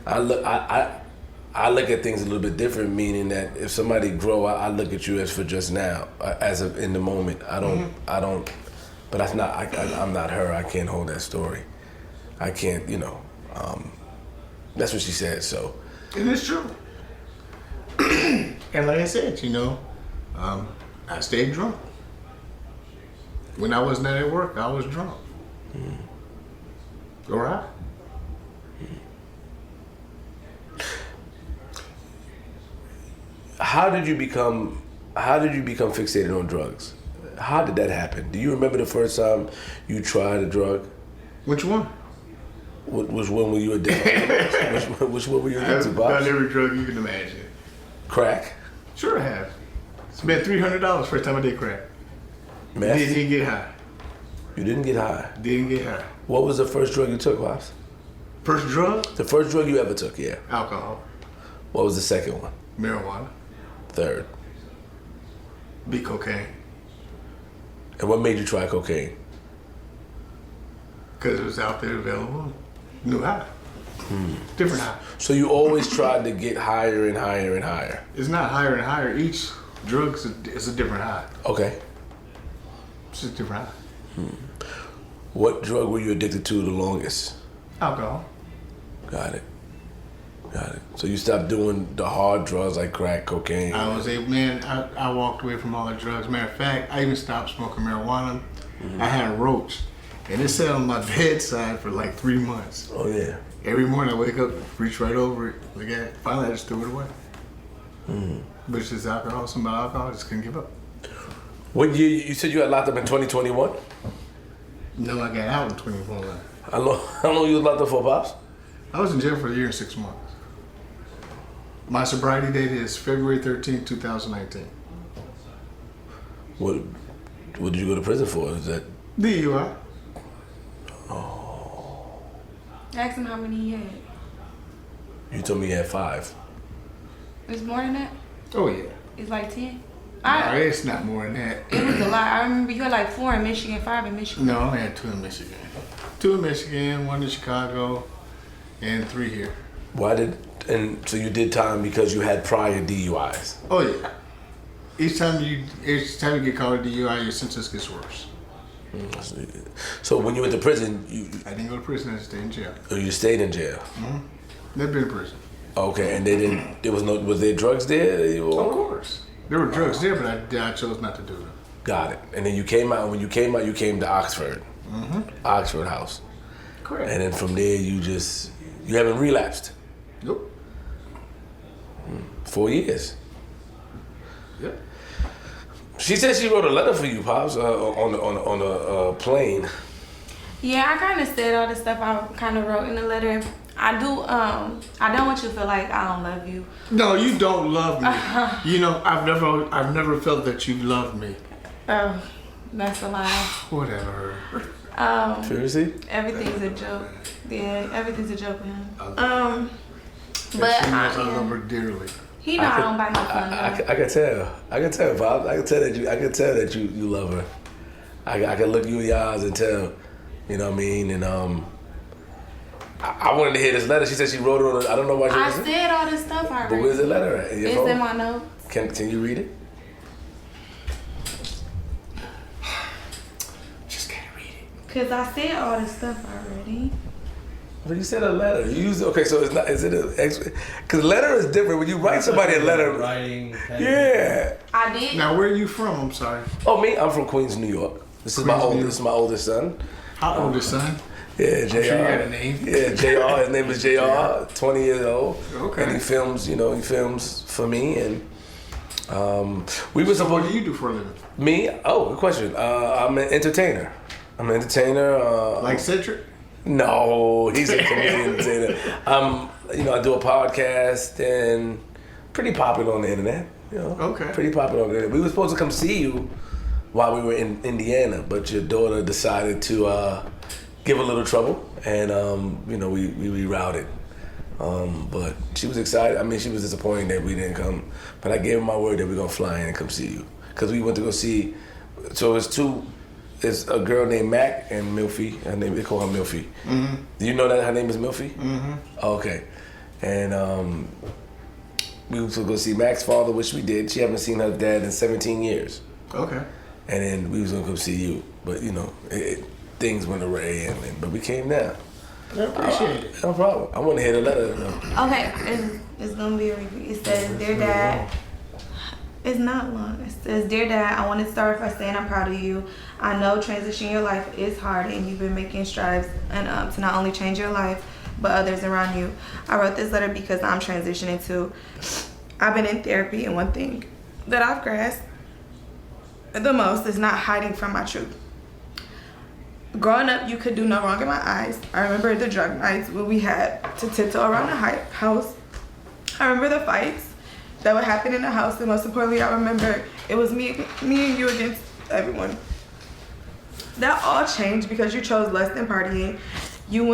I look at things a little bit different, meaning that if somebody grow, I look at you as for just now, as of in the moment. I don't, but that's not, I'm not her. I can't hold that story. I can't, that's what she said, so. And it's true. And like I said, I stayed drunk. When I wasn't at work, I was drunk. All right. How did you become fixated on drugs? How did that happen? Do you remember the first time you tried a drug? Which one? Which one were you addicted? which one were you addicted to, I've Bob? done every drug you can imagine. Crack? Sure I have. Spent $300 first time I did crack. Meth? Didn't get high. You didn't get high? Didn't get high. What was the first drug you took, Pops? First drug? The first drug you ever took, yeah. Alcohol. What was the second one? Marijuana. Third? Be cocaine. And what made you try cocaine? Because it was out there available. New high. Different high. So you always tried to get higher and higher and higher? It's not higher and higher. Each drug is a different high. Okay. It's just different high. What drug were you addicted to the longest? Alcohol. Got it. So you stopped doing the hard drugs like crack, cocaine? I walked away from all the drugs. Matter of fact, I even stopped smoking marijuana. I had a roach. And it sat on my bedside for like 3 months. Oh, yeah. Every morning I wake up, reach right over it. Look at it. Finally, I just threw it away. But it's just alcohol. Something about alcohol, I just couldn't give up. What year? You said you got locked up in 2021? No, I got out in 2021. How long you was locked up for, Pops? I was in jail for a year and 6 months. My sobriety date is February 13, 2019. What did you go to prison for? Is that DUI. Ask him how many he had. You told me you had 5. It's more than that? Oh yeah. It's like 10? No, it's not more than that. It was a lot. I remember you had like 4 in Michigan, 5 in Michigan. No, I only had 2 in Michigan. 2 in Michigan, 1 in Chicago, and 3 here. So you did time because you had prior DUIs? Oh yeah. Each time you get caught a DUI, your sentence gets worse. So when you went to prison, I didn't go to prison. I just stayed in jail. you stayed in jail? Mm-hmm. Never been in prison. Okay, and they didn't. Was there drugs there? Of course, there were drugs there, but I chose not to do them. Got it. And then you came out. When you came out, you came to Oxford, Oxford House. Correct. And then from there, you haven't relapsed. Nope. 4 years. Yep. She said she wrote a letter for you, Pops, on a plane. Yeah, I kind of said all the stuff I kind of wrote in the letter. I don't want you to feel like I don't love you. No, you don't love me. You know, I've never felt that you loved me. Oh, that's a lie. Whatever. Seriously? Everything's a joke. Yeah, everything's a joke with him. But I love her dearly. He know I don't buy no fun. I can tell. I can tell, Pops. I can tell that you love her. I can look you in your eyes and tell. You know what I mean? And I wanted to hear this letter. She said she wrote it on. I don't know why she. I said all this stuff already. But where's the letter at? It's in my notes. Can you read it? Just can't read it. Cause I said all this stuff already. But you said a letter. You used okay, so it's not. Is it a? Because letter is different. When you write somebody a letter, Writing. yeah. I did. Now, where are you from? I'm sorry. Oh, me? I'm from Queens, New York. This is Queens, my oldest son. How old is son? Yeah, JR. I'm sure you got a name. Yeah, JR. His name is JR. 20 years old. Okay. And he films for me, and we were So supposed. what do you do for a living? Me? Oh, good question. I'm an entertainer. Like Cedric? No, he's a comedian entertainer. I do a podcast and pretty popular on the internet. Okay. Pretty popular on the internet. We were supposed to come see you while we were in Indiana, but your daughter decided to give a little trouble, and we rerouted. But she was excited. I mean, she was disappointed that we didn't come, but I gave her my word that we're gonna fly in and come see you, because we went to go see. So it's a girl named Mac and Milfy. They call her Milfy. Mm-hmm. Do you know that her name is Milfy? Mm-hmm. Okay. And we were to go see Mac's father, which we did. She hasn't seen her dad in 17 years. Okay. And then we was gonna come see you, but things went away, but we came down. I appreciate it. No problem. I want to hear the letter though. Okay, it's gonna be a review. It says, "Dear Dad." It's not long. It says, "Dear Dad, I want to start by saying I'm proud of you. I know transitioning your life is hard, and you've been making strides to not only change your life, but others around you. I wrote this letter because I'm transitioning too. I've been in therapy, and one thing that I've grasped the most is not hiding from my truth. Growing up, you could do no wrong in my eyes. I remember the drug nights when we had to tiptoe around the house. I remember the fights that would happen in the house, and most importantly, I remember it was me and you against everyone. That all changed because you chose less than partying. You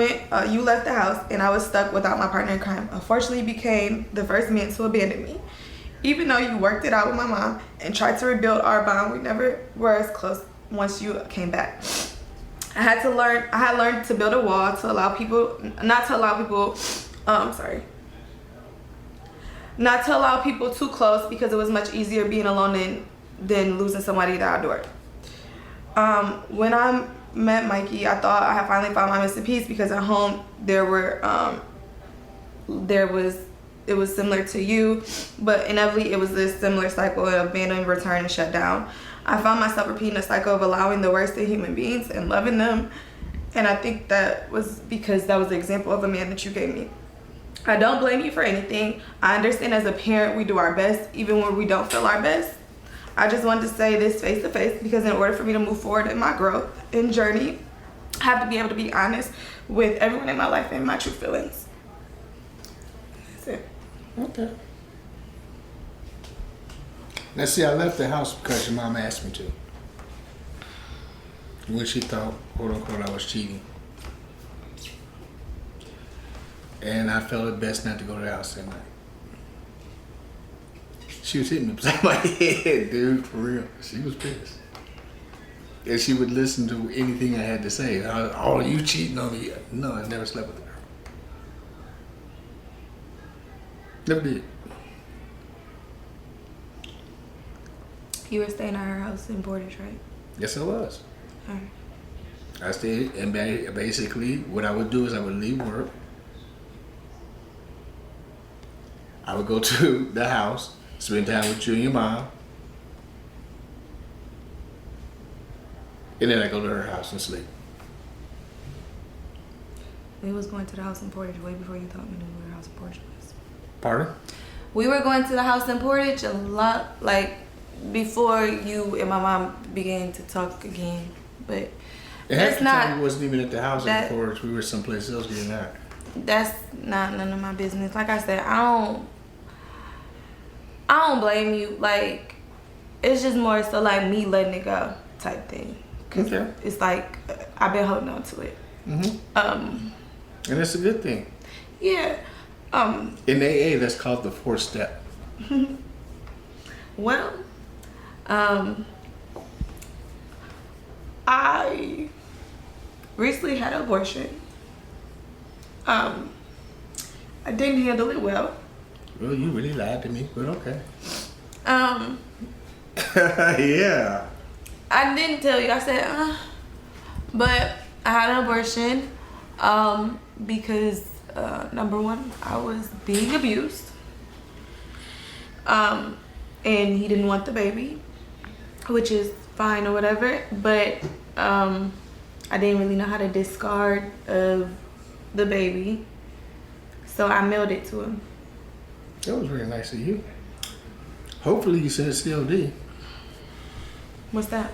left the house, and I was stuck without my partner in crime. Unfortunately, you became the first man to abandon me. Even though you worked it out with my mom and tried to rebuild our bond, we never were as close once you came back. I had learned to build a wall to allow people, not to allow people too close, because it was much easier being alone than losing somebody that I adored. When I met Mikey, I thought I had finally found my missing piece, because at home it was similar to you, but inevitably it was this similar cycle of abandon, return, and shut down. I found myself repeating a cycle of allowing the worst in human beings and loving them, and I think that was because that was the example of a man that you gave me. I don't blame you for anything. I understand as a parent we do our best even when we don't feel our best. I just wanted to say this face to face, because in order for me to move forward in my growth and journey, I have to be able to be honest with everyone in my life and my true feelings. That's it. Okay. Now see, I left the house because your mom asked me to. When she thought, quote unquote, I was cheating. And I felt it best not to go to the house that night. She was hitting me upside my head, dude, for real. She was pissed. And she would listen to anything I had to say. Oh, you cheating on me? No, I never slept with a girl. Never did. You were staying at her house in Portage, right? Yes, I was. Alright. I stayed, and basically, what I would do is I would leave work. I would go to the house, spend time with you and your mom. And then I go to her house and sleep. We was going to the house in Portage way before you taught me to know where the house in Portage was. Pardon? We were going to the house in Portage a lot, like, before you and my mom began to talk again. But And half that's the not, time we wasn't even at the house that- in Forest. We were someplace else getting out. that's not none of my business. Like I said, I don't blame you. Like, it's just more so like me letting it go type thing. Cause Okay. it's like I've been holding on to it. And it's a good thing. Yeah. In AA, that's called the 4th step. Well, I recently had an abortion. I didn't handle it well. Well, you really lied to me, but okay. Yeah. I didn't tell you. I said, but I had an abortion because number one, I was being abused, and he didn't want the baby, which is fine or whatever. But I didn't really know how to discard of the baby, so I mailed it to him. That was very nice of you. Hopefully you sent it COD. What's that?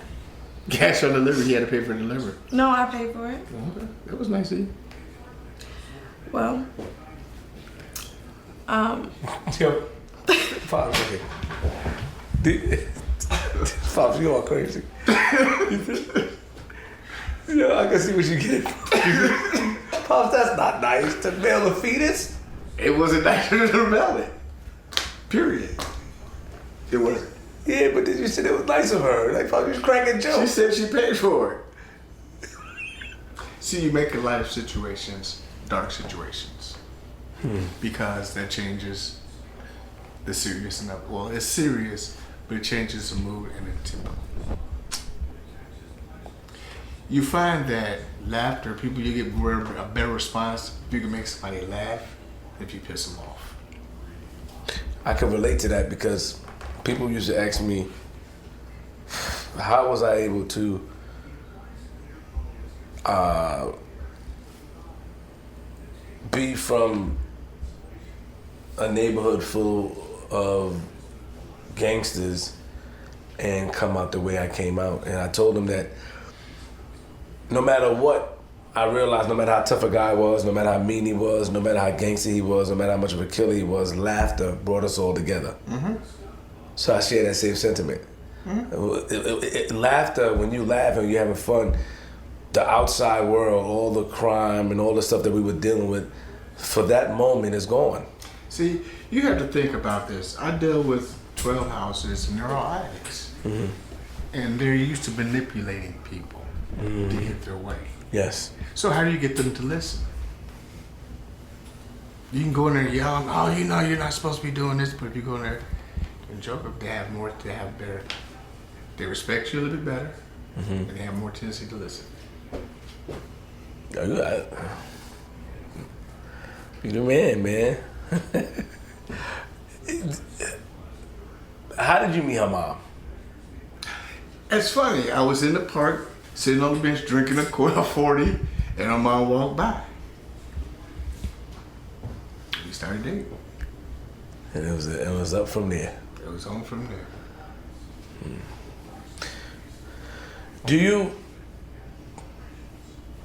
Cash on delivery. He had to pay for delivery. No, I paid for it. Okay. That was nice of you. Well, Yo, Pops, okay. Pops, you all crazy. Yo, I can see what you get. Pops, that's not nice to mail a fetus. It wasn't nice to mail it. Period. It wasn't. Yeah, but then you said it was nice of her. Like, Pops, you was cracking She jokes. said she paid for it. See, you make a lot of situations dark situations because that changes the seriousness. Well, it's serious, but it changes the mood and the tempo. You find that laughter, people, you get a better response if you can make somebody laugh if you piss them off. I can relate to that because people used to ask me, how was I able to be from a neighborhood full of gangsters and come out the way I came out. And I told them that no matter what, I realized no matter how tough a guy was, no matter how mean he was, no matter how gangster he was, no matter how much of a killer he was, laughter brought us all together. So I share that same sentiment. Laughter, when you laugh and you're having fun, the outside world, all the crime and all the stuff that we were dealing with, for that moment is gone. See, you have to think about this. I deal with 12 houses and they're all addicts. And they're used to manipulating people to get their way. Yes. So how do you get them to listen? You can go in there yelling, oh, you know, you're not supposed to be doing this, but if you go in there and joke, they have more, they have better, they respect you a little bit better, and they have more tendency to listen. You're the man. How did you meet her mom? It's funny, I was in the park, sitting on the bench, drinking a quarter 40, and her mom walked by. We started dating. And it was up from there. It was on from there.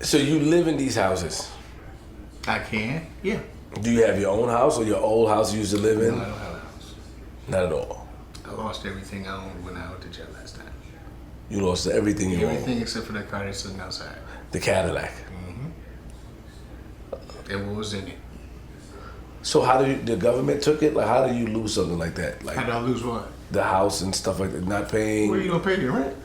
So you live in these houses? I can, yeah. Do you have your own house or your old house you used to live in? No, I don't have a house. Not at all. I lost everything I owned when I went to jail last time. You lost everything you Everything owned. except for that car that's sitting outside. The Cadillac. And what was in it. So how do the government took it? Like, how do you lose something like that? Like How do I lose what? the house and stuff like that, not paying. Where you gonna pay your rent?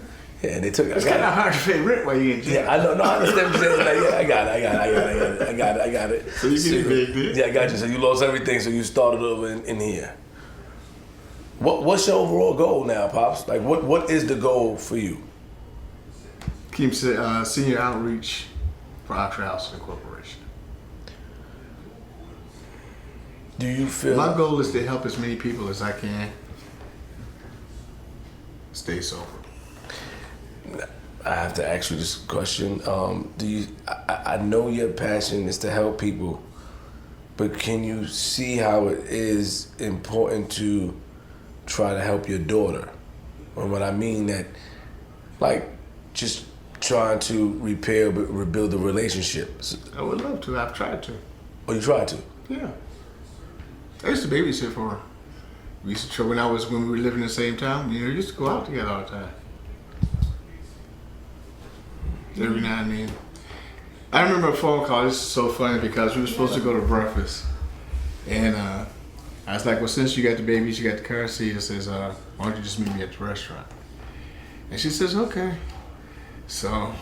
Yeah, and they took it. It's kind of hard to pay rent while you in jail. Yeah, I know. No, I understand what you're saying. Like, yeah, I got it. So you get evicted. Yeah, I got you. So you lost everything. So you started over in here. What's your overall goal now, Pops? Like, what is the goal for you? Keep senior outreach for Oxford Housing Corporation. Do you feel My goal is to help as many people as I can stay sober. I have to ask you this question. Do you? I know your passion is to help people, but can you see how it is important to try to help your daughter? Or what I mean that, like, just trying to rebuild the relationship. I would love to. I've tried to. Or you tried to? Yeah. I used to babysit for her. We used to, when we were living in the same town, we used to go out together all the time. Every now and then. I remember a phone call. This is so funny because we were supposed to go to breakfast. And I was like, well, since you got the babies, you got the car seat, it says, why don't you just meet me at the restaurant? And she says, okay. So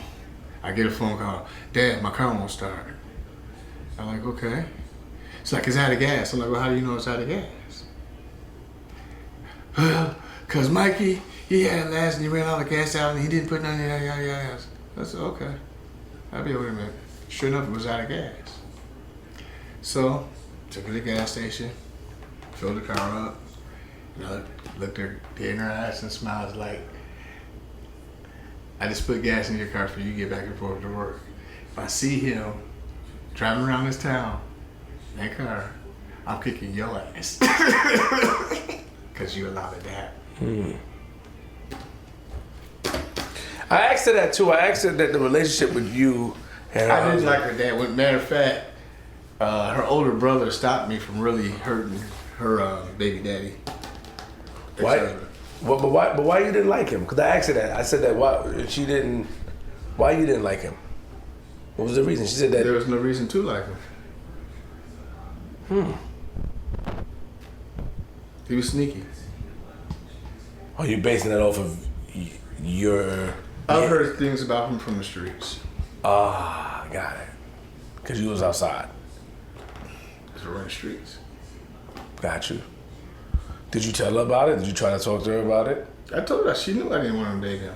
I get a phone call. Dad, my car won't start. I'm like, okay. It's like, it's out of gas. I'm like, well, how do you know it's out of gas? Well, because Mikey, he had it last and he ran all the gas out and he didn't put none in there. I said, okay. I'll be over in a minute. Sure enough, it was out of gas. So, took her to the gas station, filled the car up, looked her dead in her eyes and smiled like, I just put gas in your car for you to get back and forth to work. If I see him driving around this town, in that car, I'm kicking your ass. Because you allowed it to happen. I asked her that too. I asked her that the relationship with you and I didn't like her dad. Matter of fact, her older brother stopped me from really hurting her baby daddy. Why? But why you didn't like him? Because I asked her that. I said that why you didn't like him? What was the reason? She said that There was no reason to like him. He was sneaky. Are you basing that off of your? I've heard things about him from the streets. Ah, got it. Because you was outside. Because we're in the streets. Got you. Did you tell her about it? Did you try to talk to her about it? I told her. She knew I didn't want to date him.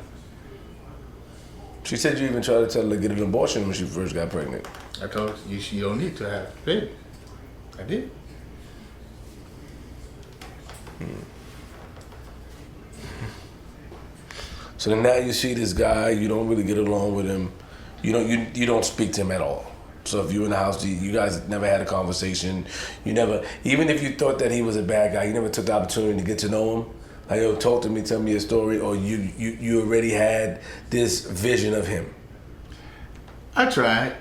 She said you even tried to tell her to get an abortion when she first got pregnant. I told her, you don't need to have a baby. I did. So then now you see this guy, you don't really get along with him. You don't speak to him at all. So if you're in the house, you guys never had a conversation. You never, even if you thought that he was a bad guy, you never took the opportunity to get to know him. Like, yo, talk to me, tell me a story, or you already had this vision of him. I tried.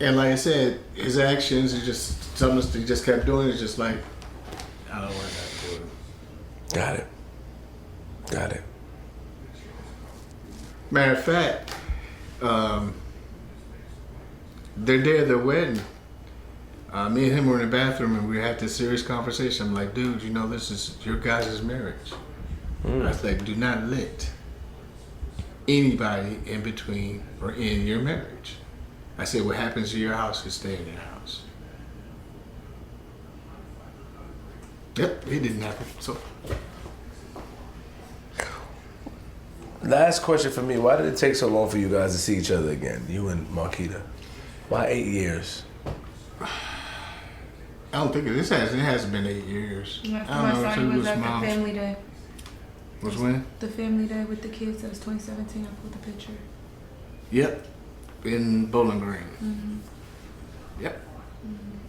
And like I said, his actions is just something he just kept doing. It's just like, I don't want that to do it. Got it. Matter of fact, their day of their wedding, me and him were in the bathroom and we had this serious conversation. I'm like, dude, this is your guys' marriage. I was like, do not let anybody in between or in your marriage. I said, what happens to your house can stay in your house. Yep, it didn't happen. So, Last question for me. Why did it take so long for you guys to see each other again, you and Marquita? Why 8 years? I don't think it hasn't been 8 years. My I don't know son if it was at the mom's. family day. Was when? The family day with the kids. That was 2017. I pulled the picture. Yep. In Bowling Green. Yep.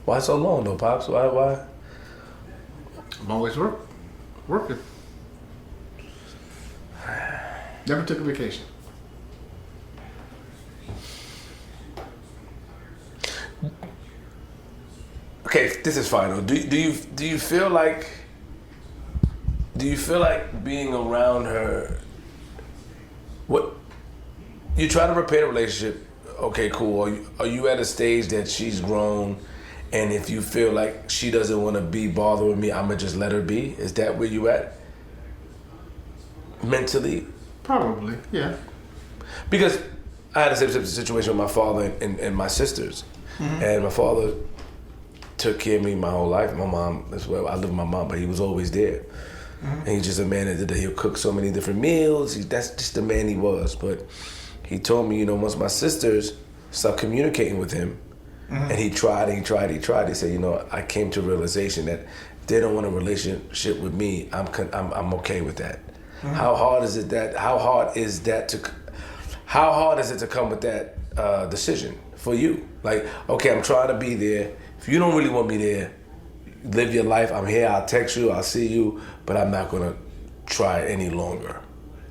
Why so long though, Pops? Why? I'm always working. Never took a vacation. Okay, this is final. Do you feel like being around her? What you try to repair the relationship? Okay, cool. Are you at a stage that she's grown And if you feel like she doesn't want to be bothering me, I'ma just let her be. Is that where you at? Mentally? Probably, yeah. Because I had a same situation with my father and my sisters. And my father took care of me my whole life. My mom as well. I lived with my mom, but he was always there. And he's just a man that he'll cook so many different meals. That's just the man he was. But he told me, once my sisters stopped communicating with him, and he tried, he said, I came to a realization that if they don't want a relationship with me, I'm okay with that. How hard is it to come with that decision for you? Like, okay, I'm trying to be there. If you don't really want me there, live your life. I'm here. I'll text you. I'll see you. But I'm not gonna try it any longer.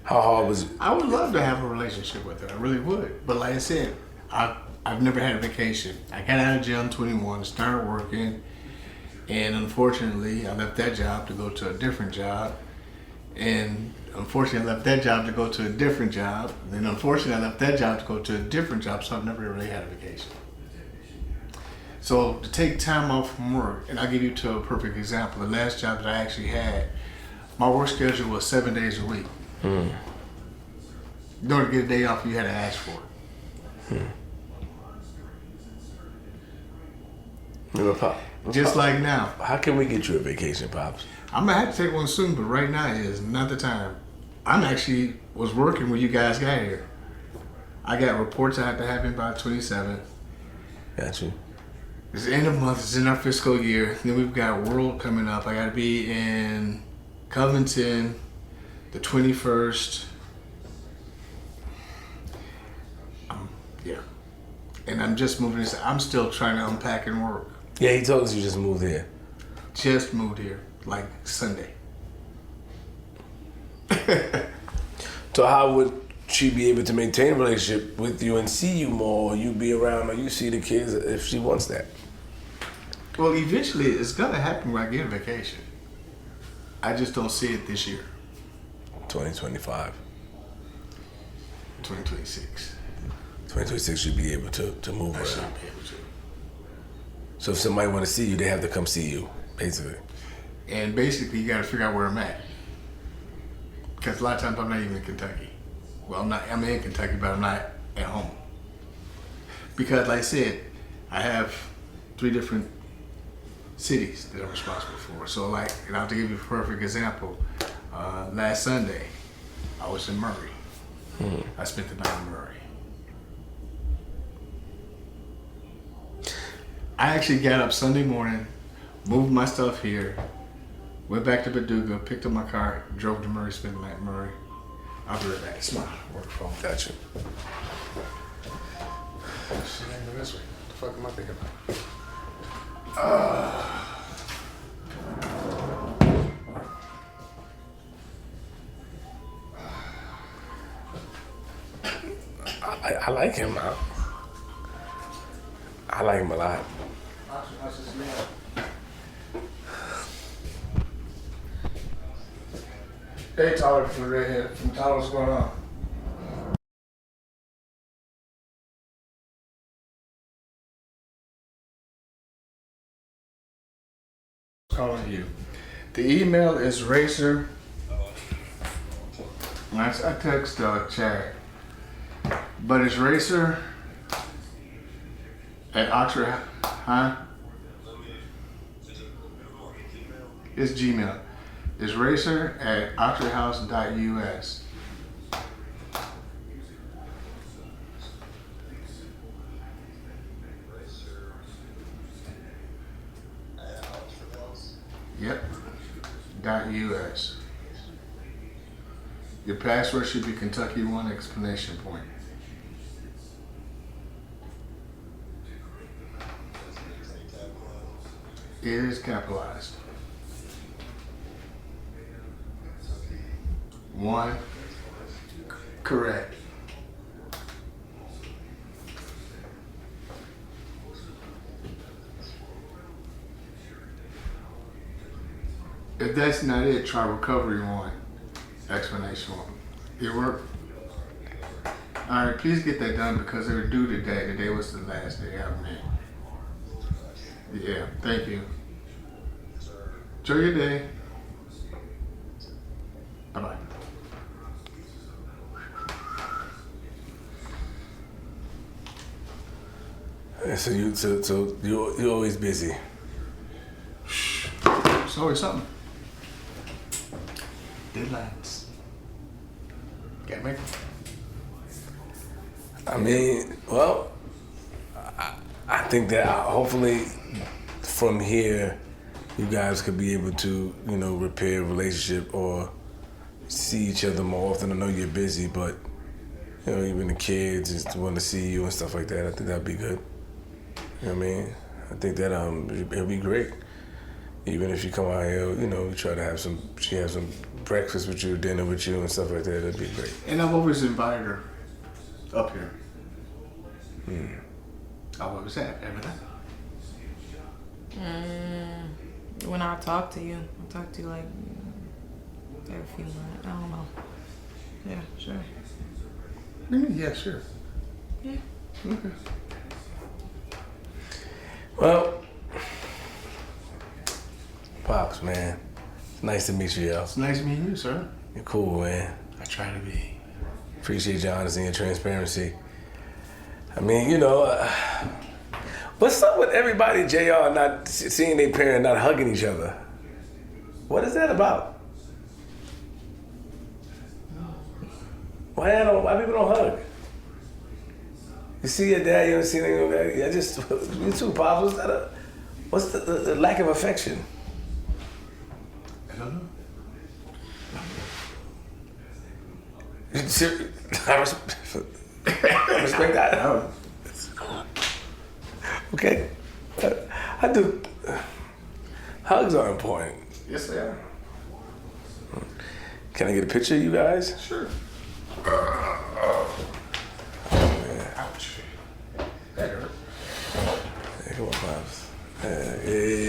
How hard was it? I would love to have a relationship with her. I really would. But like I said, I've never had a vacation. I got out of jail in 21, started working, and unfortunately, I left that job to go to a different job. And unfortunately, I left that job to go to a different job. Then unfortunately, I left that job to go to a different job, so I've never really had a vacation. So to take time off from work, and I'll give you to a perfect example. The last job that I actually had, my work schedule was 7 days a week. In order to get a day off, you had to ask for it. Pop, Just like now. how can we get you a vacation, Pops? I'm gonna have to take one soon, but right now is not the time. I'm actually was working when you guys got here. I got reports I have to have in by 27. Got you. It's the end of the month. It's in our fiscal year. Then we've got World coming up. I got to be in Covington the 21st. Yeah. And I'm just moving this. I'm still trying to unpack and work. Yeah, he told us you just moved here. Just moved here, like Sunday. So how would she be able to maintain a relationship with you and see you more, or you be around, or you see the kids if she wants that? Well, eventually it's going to happen when I get a vacation. I just don't see it this year. 2025. 2026. 2026 you'll be able to move I should around. be able to. So if somebody want to see you, they have to come see you, basically. And basically, you got to figure out where I'm at. Because a lot of times I'm not even in Kentucky. Well, I'm in Kentucky, but I'm not at home. Because, like I said, I have 3 different cities that I'm responsible for. So, like, and I'll have to give you a perfect example. Last Sunday, I was in Murray. I spent the night in Murray. I actually got up Sunday morning, moved my stuff here, went back to Paducah, picked up my car, drove to Murray, spent the night in Murray. I'll be right back. It's my work phone. Gotcha. Shit ain't going this way. What the fuck am I thinking about? I like him. I like him a lot. Hey, Tyler from the Redhead. From Tyler, what's going on? Calling you. The email is Racer. I text Chad, but it's Racer at Oxford, huh? It's Gmail. It's Racer at oxfordhouse.us. Yep. .us. Your password should be Kentucky 1 exclamation point. It is capitalized. 1. Correct. If that's not it, try recovery 1. Explanation 1. It worked? Alright, please get that done because they were due today. Today was the last day I made. Yeah, thank you. Enjoy your day. Bye-bye. So you're always busy. It's always something. Deadlines. Can't make it. I mean, well, I think that hopefully from here, you guys could be able to, repair a relationship or see each other more often. I know you're busy, but, even the kids just want to see you and stuff like that. I think that'd be good. You know what I mean? I think that it'll be great. Even if you come out here, we try to have some breakfast with you, dinner with you and stuff like that. That'd be great. And I've always invited her up here. I've always have, everything. When I talk to you like every few months. I don't know. Yeah, sure. Yeah, sure. Yeah. Okay. Well, Pops, man, it's nice to meet you, yo. It's nice meeting you, sir. You're cool, man. I try to be. Appreciate your honesty and transparency. I mean, what's up with everybody, JR, not seeing their parent not hugging each other? What is that about? Why people don't hug? You see your dad, you don't see your dad. You too, Pops. What's the lack of affection? I don't know. I respect that. Okay. I do. Hugs are important. Yes, they are. Can I get a picture of you guys? Sure. Ouch. That hurt. Hey, come on, Pops. Hey.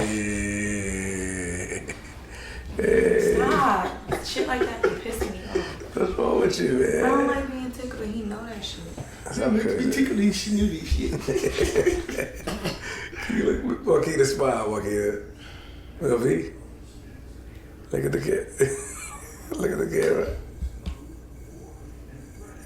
Stop. Shit like that be pissing me off. What's wrong with you, man? I don't like being tickled and he know that shit. You tickle these, she knew these shit. You look, Joaquin, smile, Joaquin. Milfy. Look at the kid. Look at the camera.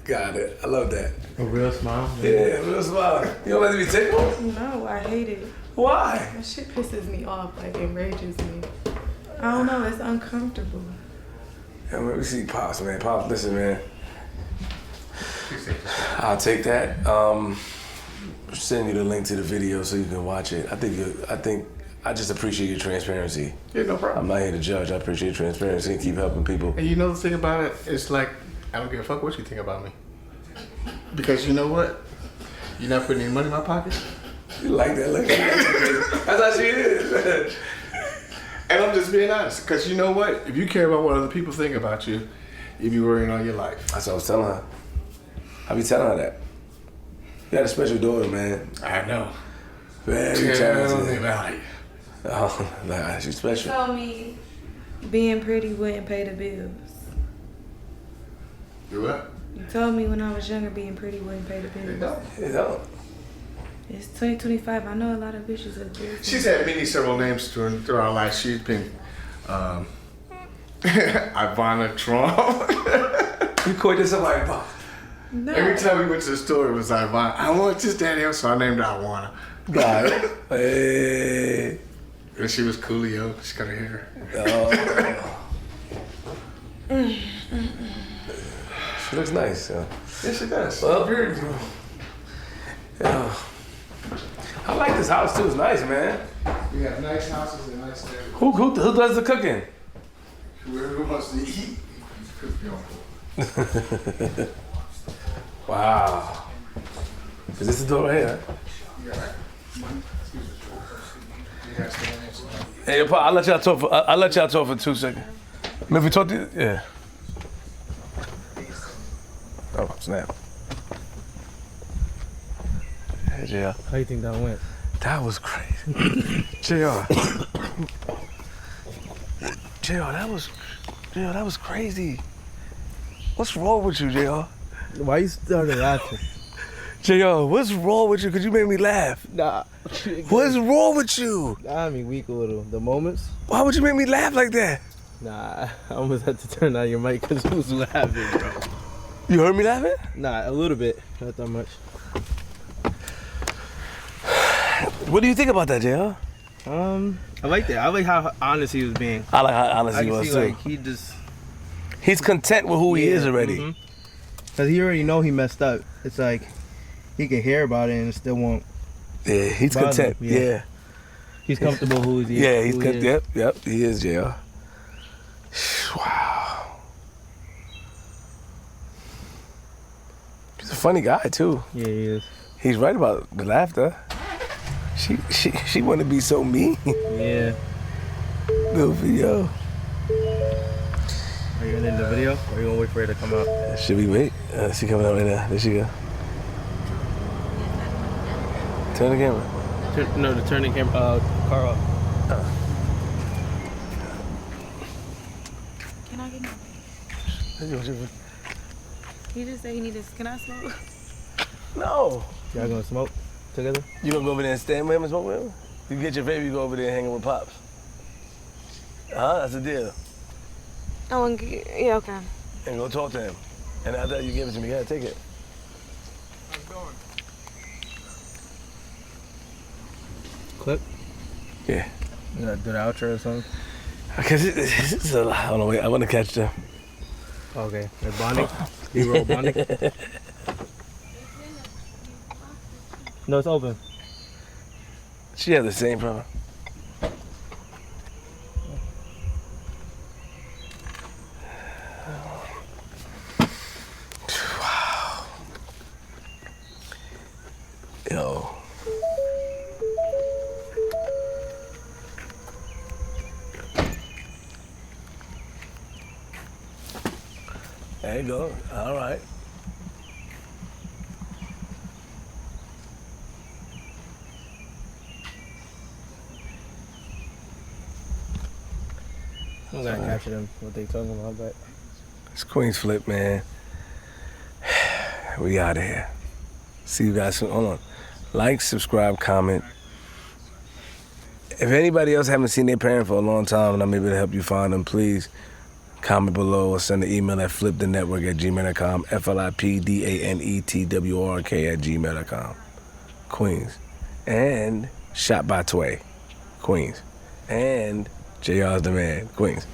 Got it. I love that. A real smile? Yeah, real smile. You don't like to be tickled? No, I hate it. Why? That shit pisses me off, like enrages me. I don't know, it's uncomfortable. Yeah, let me see Pops, man. Pops, listen, man. I'll take that. Send you the link to the video so you can watch it. I just appreciate your transparency. Yeah, no problem. I'm not here to judge. I appreciate your transparency and keep helping people. And you know the thing about it? It's like, I don't give a fuck what you think about me. Because you know what? You're not putting any money in my pocket. You like that? Look, that's how she is. And I'm just being honest. Because you know what? If you care about what other people think about you, you be worrying all your life. That's what I was telling her. I be telling her that. You got a special daughter, man. I know. Very Tell talented. me about it. Oh, nah, she's special. You told me being pretty wouldn't pay the bills. Do what? You told me when I was younger being pretty wouldn't pay the bills. It don't. You know? It's 2025. I know a lot of bitches are business. She's had several names through our life. She's been Ivana Trump. You called yourself like, No. Every time we went to the store, it was Ivana. I want this daddy, so I named her Ivana. got it. Hey. And she was coolio. She got her hair. She looks nice. Yeah. Yes, she does. Well, Very beautiful. Yeah. I like this house too. It's nice, man. We got nice houses and nice neighborhoods. Who does the cooking? Whoever wants to eat, cook your own. Wow. Is this the door right here? You got it? You guys stand there. Hey, Pa, I'll let y'all talk for 2 seconds. If we talk to you, yeah. Oh, snap. Hey, JR. How you think that went? That was crazy. JR. JR, that was crazy. What's wrong with you, JR? Why you started laughing? J.O., what's wrong with you? Because you made me laugh. Nah. What's wrong with you? Nah, I mean weak a little. The moments? Why would you make me laugh like that? Nah, I almost had to turn down your mic because you was laughing, bro. You heard me laughing? Nah, a little bit. Not that much. What do you think about that, J.O.? I like that. I like how honest he was being. I like how honest I he can was, see, too. like, he just... He's content with who he is already. Because he already know he messed up. It's like, he can hear about it and it still won't. Yeah, he's bother content. him. Yeah. He's comfortable who he is. Yeah, he's who he content. is. Yep, he is, J.O. Wow. He's a funny guy, too. Yeah, he is. He's right about the laughter. She want to be so mean. Yeah. Milfy, yo. Are you gonna end the video? Or are you gonna wait for it to come out? Should we wait? She coming out right now. There she go. Turn the camera. Turn the camera, car off. Can I get my He just said he needed. Can I smoke? No. Y'all gonna smoke together? You gonna go over there and stand with him and smoke with him? You get your baby, you go over there and hang with Pops. That's the deal. Oh, yeah, okay. And go talk to him. And after you give it to me, you gotta take it. Clip? Yeah. You gotta do the outro or something? Because it's a lot. Hold on, wait. I want to catch them. Okay. They're bonding? B-roll bonding? No, it's open. She had the same problem. Wow. Yo. There you go. All right. I'm gonna capture them, what they talking about, but... It's Queenzflip, man. We out of here. See you guys soon. Hold on. Like, subscribe, comment. If anybody else haven't seen their parent for a long time and I'm able to help you find them, please comment below or send an email at flipthenetwork@gmail.com. flipdenetwork@gmail.com. Queens. And Shot by Tway. Queens. And JR's the man. Queens.